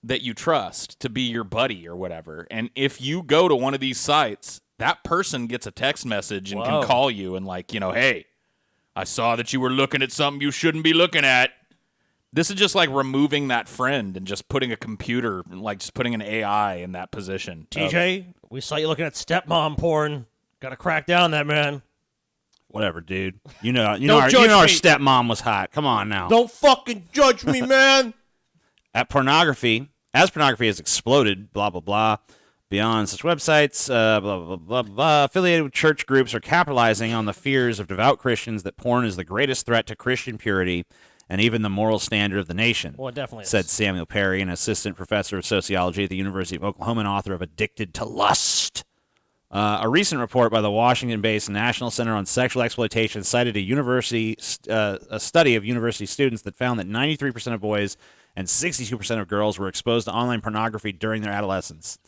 that you trust to be your buddy or whatever. And if you go to one of these sites, that person gets a text message and can call you and hey, I saw that you were looking at something you shouldn't be looking at. This is just like removing that friend and just putting a computer, like just putting an AI in that position. TJ, we saw you looking at stepmom porn. Got to crack down on that, man. Whatever, dude. You know our stepmom was hot. Come on now. Don't fucking judge me, man. As pornography has exploded, blah, blah, blah, beyond such websites, blah, blah, blah, blah, affiliated with church groups are capitalizing on the fears of devout Christians that porn is the greatest threat to Christian purity and even the moral standard of the nation. Well, it definitely said is. Samuel Perry, an assistant professor of sociology at the University of Oklahoma and author of Addicted to Lust. A recent report by the Washington-based National Center on Sexual Exploitation cited a study of university students that found that 93% of boys and 62% of girls were exposed to online pornography during their adolescence.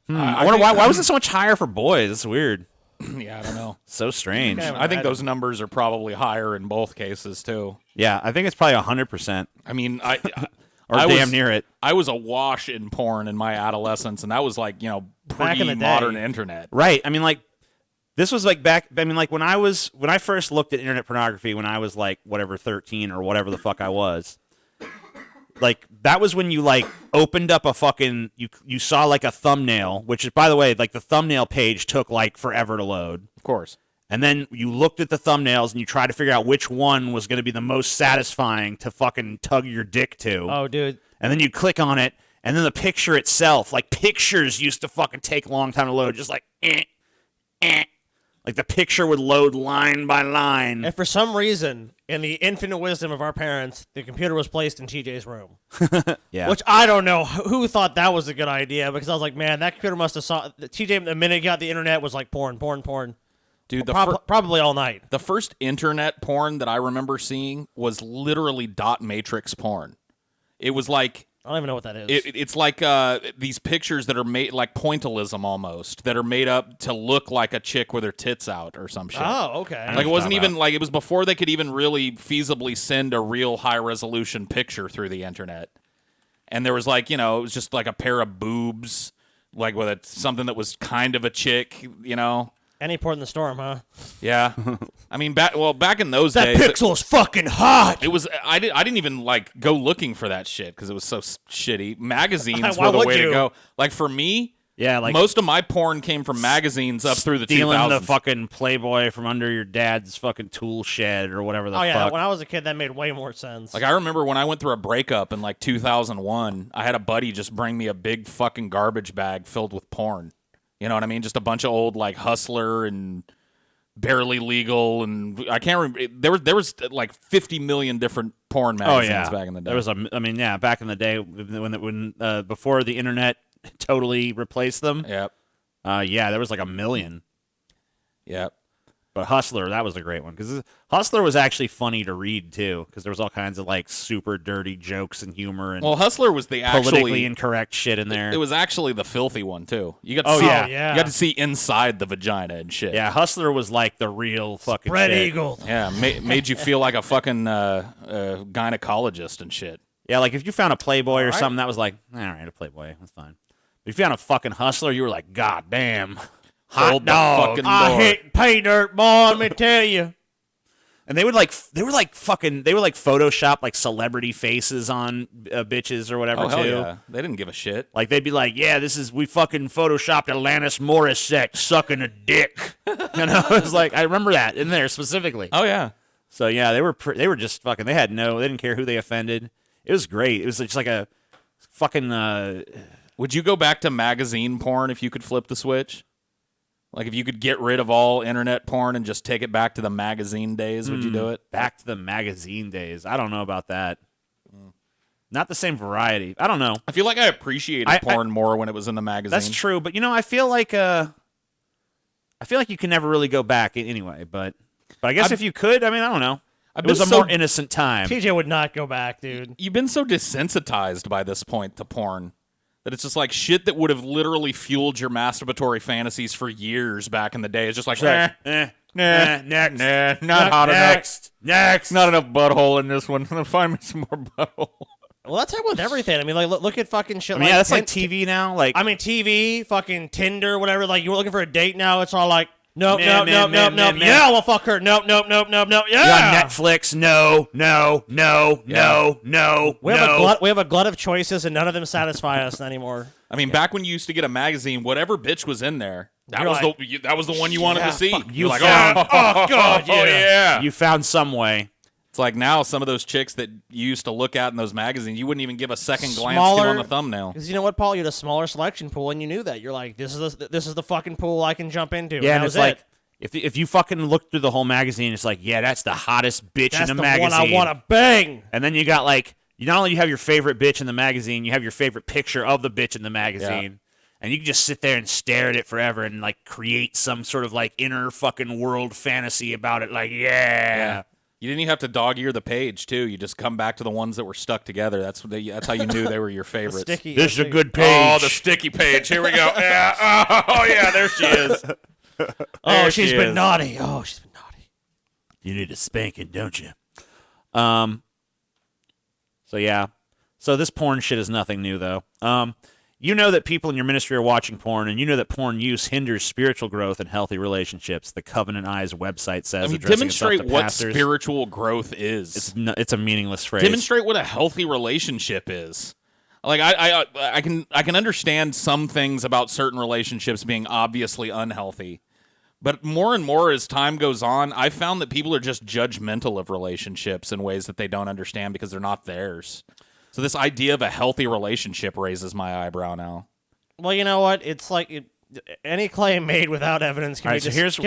I wonder why was it so much higher for boys? It's weird. Yeah, I don't know. So strange. I think those numbers are probably higher in both cases, too. Yeah, I think it's probably 100%. I mean, or damn near it. I was awash in porn in my adolescence, and that was like, pre-modern internet. Right. I mean, like, this was like back, I mean, like when I first looked at internet pornography when I was like, whatever, 13 or whatever the fuck I was, like, that was when you, like, opened up a fucking, you saw, like, a thumbnail, which is, by the way, like, the thumbnail page took, like, forever to load. Of course. And then you looked at the thumbnails and you tried to figure out which one was going to be the most satisfying to fucking tug your dick to. Oh, dude. And then you click on it, and then the picture itself, like, pictures used to fucking take a long time to load, just like, Like, the picture would load line by line. And for some reason, in the infinite wisdom of our parents, the computer was placed in TJ's room. Yeah. Which I don't know who thought that was a good idea, because I was like, man, that computer must have saw... TJ, the minute he got the internet, was like porn. Dude, probably all night. The first internet porn that I remember seeing was literally dot matrix porn. It was like... I don't even know what that is. It's like these pictures that are made like pointillism almost, that are made up to look like a chick with her tits out or some shit. Oh, okay. Like it wasn't even like, it was before they could even really feasibly send a real high resolution picture through the internet. And there was like, it was just like a pair of boobs, like with something that was kind of a chick, Any port in the storm, huh? Yeah. I mean, back in those that days, pixel is fucking hot. It was. I didn't even like go looking for that shit because it was so shitty. Magazines Why were the would way you? to go. Like for me, yeah, like most of my porn came from magazines up through the 2000s. Stealing the fucking Playboy from under your dad's fucking tool shed or whatever the fuck. Oh yeah, when I was a kid, that made way more sense. Like I remember when I went through a breakup in like 2001, I had a buddy just bring me a big fucking garbage bag filled with porn. You know what I mean? Just a bunch of old like Hustler and Barely Legal, and I can't remember. There was like 50 million different porn magazines back in the day. There was back in the day when before the internet totally replaced them. Yep. There was like a million. Yep. But Hustler, that was a great one because Hustler was actually funny to read too because there was all kinds of like super dirty jokes and humor and Hustler was the politically incorrect shit in there. It was actually the filthy one too. You got to see, you got to see inside the vagina and shit. Yeah, Hustler was like the real fucking Spread shit. eagle. Yeah, made you feel like a fucking gynecologist and shit. Yeah, like if you found a Playboy or something, that was like, all right, a Playboy, that's fine. But if you found a fucken Hustler, you were like, God damn. Hold the fucking door. I hit pay dirt, boy, let me tell you. And they were like Photoshop like celebrity faces on bitches or whatever too. Yeah. They didn't give a shit. Like they'd be like, yeah, we fucking Photoshopped Alanis Morissette sucking a dick. It was like, I remember that in there specifically. Oh yeah. So yeah, they were just fucking, they didn't care who they offended. It was great. It was just like a fucking, Would you go back to magazine porn if you could flip the switch? Like, if you could get rid of all internet porn and just take it back to the magazine days, would you do it? Back to the magazine days. I don't know about that. Not the same variety. I don't know. I feel like I appreciated porn more when it was in the magazine. That's true, but I feel like you can never really go back anyway. But I guess if you could, I don't know. It was a more innocent time. TJ would not go back, dude. You've been so desensitized by this point to porn that it's just like shit that would have literally fueled your masturbatory fantasies for years back in the day. It's just like, next, not hot enough. Next, not enough butthole in this one. Find me some more butthole. Well, that's happened with everything. I mean, like, look at fucking shit. Yeah, that's like TV now. Like, TV, fucking Tinder, whatever. Like, you were looking for a date now. It's all like, nope. Yeah, well, fuck her. Nope. Yeah. You're on Netflix. No. We have a glut of choices, and none of them satisfy us anymore. I mean, back when you used to get a magazine, whatever bitch was in there, that was the one you wanted to see. You like, found, oh god, yeah. You found some way. It's like now some of those chicks that you used to look at in those magazines, you wouldn't even give a second glance to on the thumbnail. Because you know what, Paul? You had a smaller selection pool, and you knew that. You're like, this is the fucking pool I can jump into. Yeah, and it's like, if you fucking look through the whole magazine, it's like, yeah, that's the hottest bitch in the magazine. That's the one I want to bang. And then you got like, not only you have your favorite bitch in the magazine, you have your favorite picture of the bitch in the magazine. Yeah. And you can just sit there and stare at it forever and like create some sort of like inner fucking world fantasy about it. Like, yeah. You didn't even have to dog-ear the page, too. You just come back to the ones that were stuck together. That's how you knew they were your favorites. This is a good page. Oh, the sticky page. Here we go. Yeah. Oh, yeah, there she is. She's been naughty. Oh, she's been naughty. You need a spanking, don't you? So, yeah. So this porn shit is nothing new, though. You know that people in your ministry are watching porn, and you know that porn use hinders spiritual growth and healthy relationships. The Covenant Eyes website says. Demonstrate what spiritual growth is. It's a meaningless phrase. Demonstrate what a healthy relationship is. Like I can understand some things about certain relationships being obviously unhealthy, but more and more as time goes on, I've found that people are just judgmental of relationships in ways that they don't understand because they're not theirs. So this idea of a healthy relationship raises my eyebrow now. Well, you know what? It's like any claim made without evidence can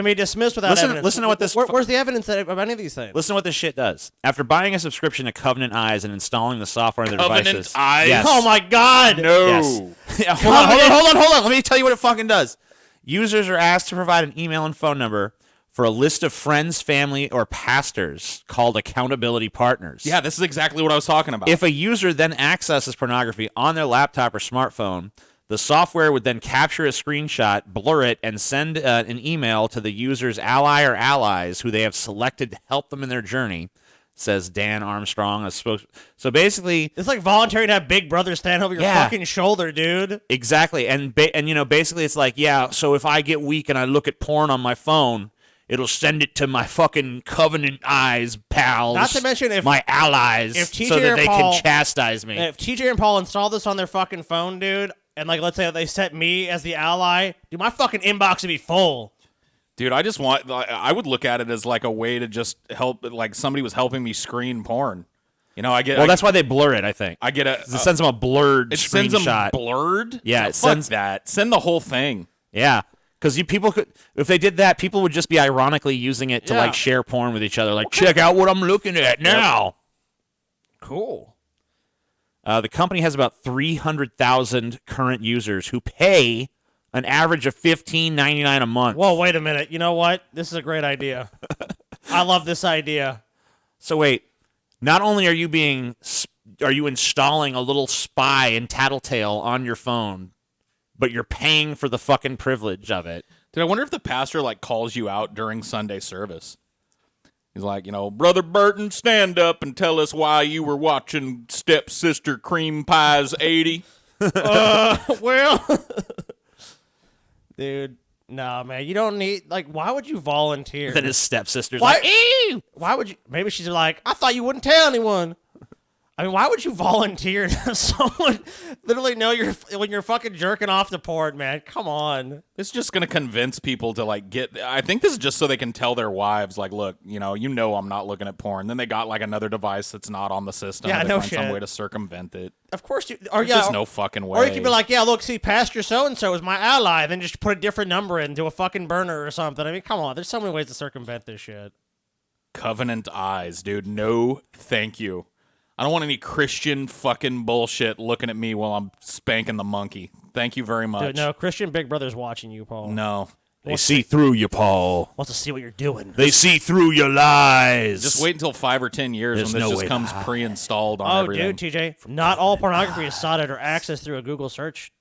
be dismissed without evidence. Listen to what this... Where's the evidence of any of these things? Listen to what this shit does. After buying a subscription to Covenant Eyes and installing the software on their devices... Eyes? Yes. Oh, my God! No! Yes. Yeah, hold on. Let me tell you what it fucking does. Users are asked to provide an email and phone number for a list of friends, family, or pastors called accountability partners. Yeah, this is exactly what I was talking about. If a user then accesses pornography on their laptop or smartphone, the software would then capture a screenshot, blur it, and send an email to the user's ally or allies who they have selected to help them in their journey, says Dan Armstrong. So basically... It's like volunteering to have Big Brother stand over your fucking shoulder, dude. Exactly. And basically it's like, yeah, so if I get weak and I look at porn on my phone... It'll send it to my fucking Covenant Eyes pals. Not to mention my allies, so that they can chastise me. If TJ and Paul install this on their fucking phone, dude, and like let's say they set me as the ally, dude, my fucking inbox would be full. Dude, I would look at it as like a way to just help, like somebody was helping me screen porn. You know, that's why they blur it. I think it sends them a blurred screenshot. It sends them blurred. Yeah, it sends that. Send the whole thing. Yeah. Because if they did that, people would just be ironically using it to like share porn with each other. Like, check out what I'm looking at now. Cool. The company has about 300,000 current users who pay an average of $15.99 a month. Whoa, wait a minute. You know what? This is a great idea. I love this idea. So wait, not only are you installing a little spy and tattletale on your phone, but you're paying for the fucking privilege of it. Dude, I wonder if the pastor like calls you out during Sunday service. He's like, Brother Burton, stand up and tell us why you were watching Stepsister Cream Pies 80. Well, dude, no, man, you don't need, like, why would you volunteer? Then his stepsister's like, ew! Why would you? Maybe she's like, I thought you wouldn't tell anyone. I mean, why would you volunteer to have someone literally know when you're fucking jerking off to porn, man? Come on. It's just going to convince people to like get. I think this is just so they can tell their wives, like, look, you know I'm not looking at porn. Then they got like another device that's not on the system. Yeah, they no find shit. some way to circumvent it. Of course you. There's just no fucking way. Or you could be like, yeah, look, see, Pastor so-and-so is my ally. Then just put a different number into a fucking burner or something. I mean, come on. There's so many ways to circumvent this shit. Covenant eyes, dude. No, thank you. I don't want any Christian fucking bullshit looking at me while I'm spanking the monkey. Thank you very much. Dude, no, Christian Big Brother's watching you, Paul. No. They see through you, Paul. Wants to see what you're doing. They see through your lies. Just wait until 5 or 10 years There's when this no just way comes to hide. pre-installed on everything. Dude, TJ, not all pornography is sought out or accessed through a Google search.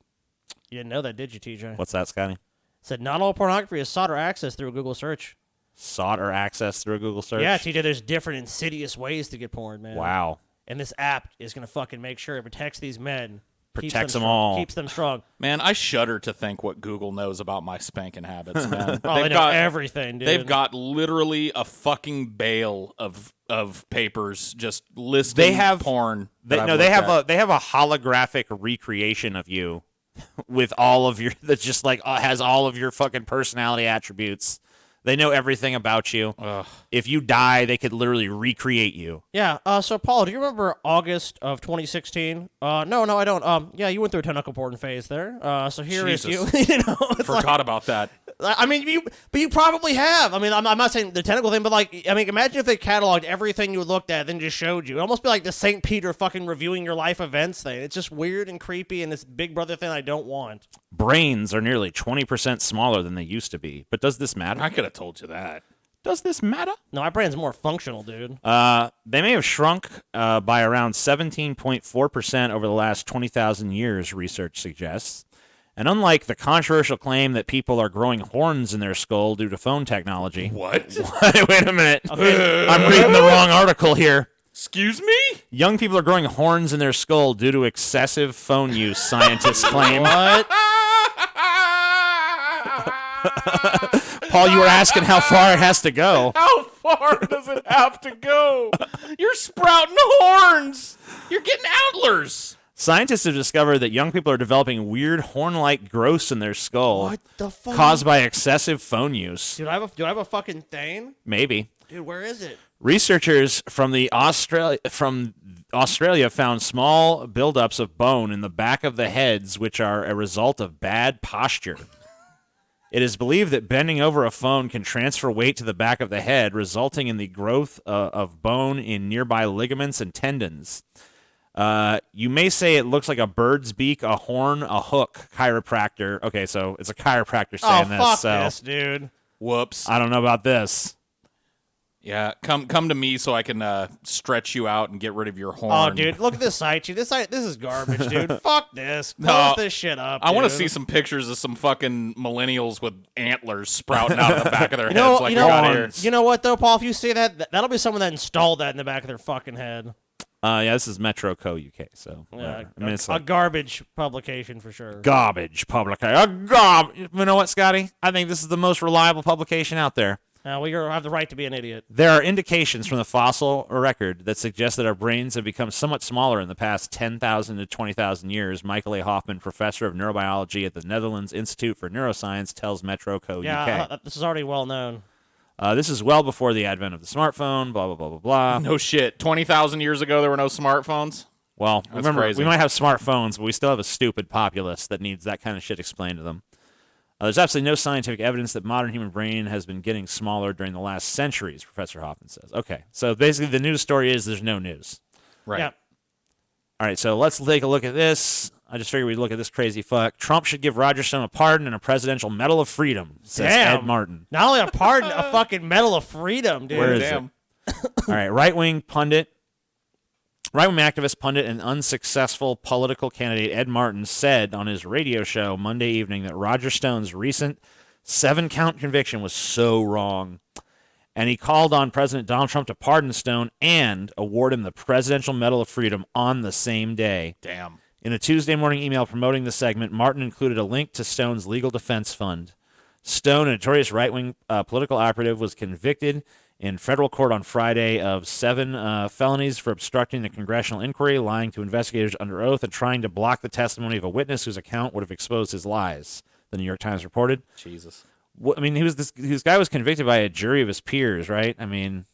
You didn't know that, did you, TJ? What's that, Scotty? Said not all pornography is sought or accessed through a Google search. Sought or accessed through a Google search? Yeah, TJ, there's different insidious ways to get porn, man. Wow. And this app is going to fucking make sure it protects these men. Protects them all. Keeps them strong. Man, I shudder to think what Google knows about my spanking habits, man. Oh, they know everything, dude. They've got literally a fucking bale of papers just listing porn. They have a holographic recreation of you with all of your that's just like has all of your fucking personality attributes. They know everything about you. Ugh. If you die, they could literally recreate you. Yeah. So, Paul, do you remember August of 2016? No, I don't. Yeah, you went through a tentacle porn phase there. So here is you. You know, it's Forgot about that. I mean, you probably have. I mean, I'm not saying the tentacle thing, but like, I mean, imagine if they cataloged everything you looked at, then just showed you. It'd almost be like the St. Peter fucking reviewing your life events thing. It's just weird and creepy, and this Big Brother thing I don't want. Brains are nearly 20% smaller than they used to be. But does this matter? I could have told you that. Does this matter? No, my brain's more functional, dude. They may have shrunk by around 17.4% over the last 20,000 years, research suggests. And unlike the controversial claim that people are growing horns in their skull due to phone technology. What? Wait a minute. Okay. I'm reading the wrong article here. Excuse me? Young people are growing horns in their skull due to excessive phone use, scientists claim. What? Paul, you were asking how far it has to go. How far does it have to go? You're sprouting horns. You're getting antlers. Scientists have discovered that young people are developing weird horn-like growths in their skull. What the fuck? Caused by excessive phone use. Do I have a fucking thing? Maybe. Dude, where is it? Researchers from Australia found small buildups of bone in the back of the heads, which are a result of bad posture. It is believed that bending over a phone can transfer weight to the back of the head, resulting in the growth of bone in nearby ligaments and tendons. You may say it looks like a bird's beak, a horn, a hook. Chiropractor. Okay, so it's a chiropractor saying this. Fuck so this, dude. Whoops. I don't know about this. Yeah, come to me so I can stretch you out and get rid of your horn. Oh, dude, look at this site. This is garbage, dude. Fuck this. Close this shit up. I want to dude. see some pictures of some fucking millennials with antlers sprouting out of the back of their heads like we got here. You know what though, Paul? If you see that, that'll be someone that installed that in the back of their fucking head. Yeah, this is Metro Co. UK, so Yeah, I mean, it's a like garbage publication for sure. garbage publication. You know what, Scotty? I think this is the most reliable publication out there. We have the right to be an idiot. There are indications from the fossil record that suggest that our brains have become somewhat smaller in the past 10,000 to 20,000 years. Michael A. Hoffman, professor of neurobiology at the Netherlands Institute for Neuroscience, tells Metro Co. UK. This is already well known. This is well before the advent of the smartphone, blah, blah, blah, blah, blah. No shit. 20,000 years ago, there were no smartphones? Well, That's remember, crazy. we might have smartphones, but we still have a stupid populace that needs that kind of shit explained to them. There's absolutely no scientific evidence that modern human brain has been getting smaller during the last centuries, Professor Hoffman says. Okay, so basically the news story is there's no news. Right. Yeah. All right, so let's take a look at this. I just figured we'd look at this crazy fuck. Trump should give Roger Stone a pardon and a Presidential Medal of Freedom, says Ed Martin. Not only a pardon, a fucking Medal of Freedom, dude. Where is it? All right, right-wing activist, pundit, and unsuccessful political candidate Ed Martin said on his radio show Monday evening that Roger Stone's recent 7-count conviction was so wrong. And he called on President Donald Trump to pardon Stone and award him the Presidential Medal of Freedom on the same day. Damn. In a Tuesday morning email promoting the segment, Martin included a link to Stone's legal defense fund. Stone, a notorious right-wing political operative, was convicted in federal court on Friday of 7 felonies for obstructing a congressional inquiry, lying to investigators under oath, and trying to block the testimony of a witness whose account would have exposed his lies, the New York Times reported. Jesus. I mean, this guy was convicted by a jury of his peers, right? I mean,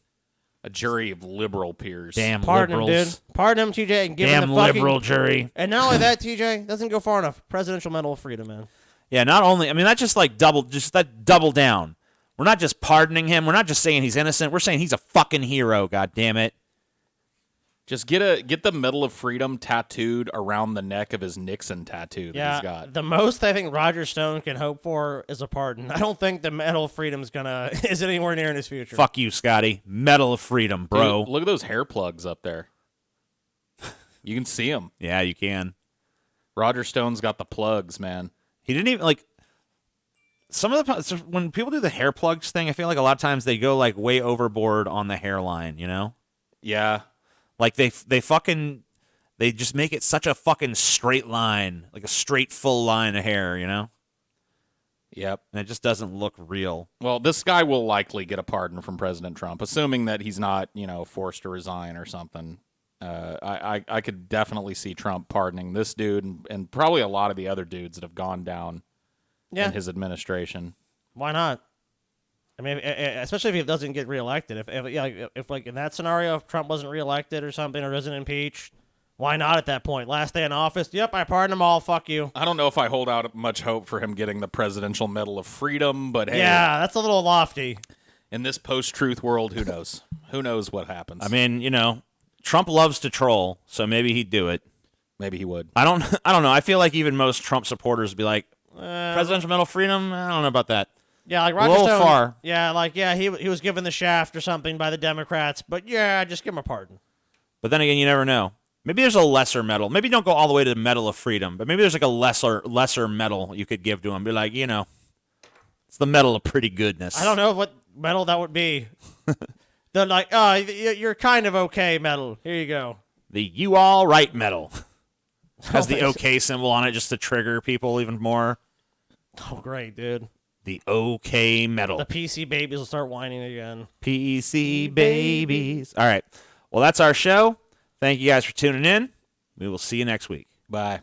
a jury of liberal peers. Damn Pardon liberals. him, dude. Pardon him, TJ, and give him Damn the fucking liberal jury. And not only that, TJ doesn't go far enough. Presidential Medal of Freedom, man. Yeah, not only, I mean, that's just like double down. We're not just pardoning him. We're not just saying he's innocent. We're saying he's a fucking hero, God damn it. Just get the Medal of Freedom tattooed around the neck of his Nixon tattoo that he's got. The most I think Roger Stone can hope for is a pardon. I don't think the Medal of Freedom is anywhere near in his future. Fuck you, Scotty. Medal of Freedom, bro. Dude, look at those hair plugs up there. You can see them. Yeah, you can. Roger Stone's got the plugs, man. He didn't even, like, some of the, when people do the hair plugs thing, I feel like a lot of times they go, like, way overboard on the hairline, you know? Yeah. Like, they just make it such a fucking straight line, like a straight full line of hair, you know? Yep. And it just doesn't look real. Well, this guy will likely get a pardon from President Trump, assuming that he's not, forced to resign or something. I could definitely see Trump pardoning this dude and probably a lot of the other dudes that have gone down in his administration. Why not? I mean, especially if he doesn't get reelected. If like in that scenario, if Trump wasn't reelected or something or isn't impeached, why not at that point? Last day in office, yep, I pardon them all. Fuck you. I don't know if I hold out much hope for him getting the Presidential Medal of Freedom, but hey. Yeah, that's a little lofty. In this post-truth world, who knows? Who knows what happens? I mean, Trump loves to troll, so maybe he'd do it. Maybe he would. I don't know. I feel like even most Trump supporters would be like, Presidential Medal of Freedom? I don't know about that. Yeah, like Roger a little Stone, far. Yeah, he was given the shaft or something by the Democrats, but yeah, just give him a pardon. But then again, you never know. Maybe there's a lesser medal. Maybe don't go all the way to the Medal of Freedom, but maybe there's like a lesser medal you could give to him. Be like, it's the Medal of Pretty Goodness. I don't know what medal that would be. They're like, oh, you're kind of okay medal. Here you go. The You All Right medal. Has the OK symbol on it just to trigger people even more. Oh, great, dude. The OK medal. The PC babies will start whining again. PC babies. All right. Well, that's our show. Thank you guys for tuning in. We will see you next week. Bye.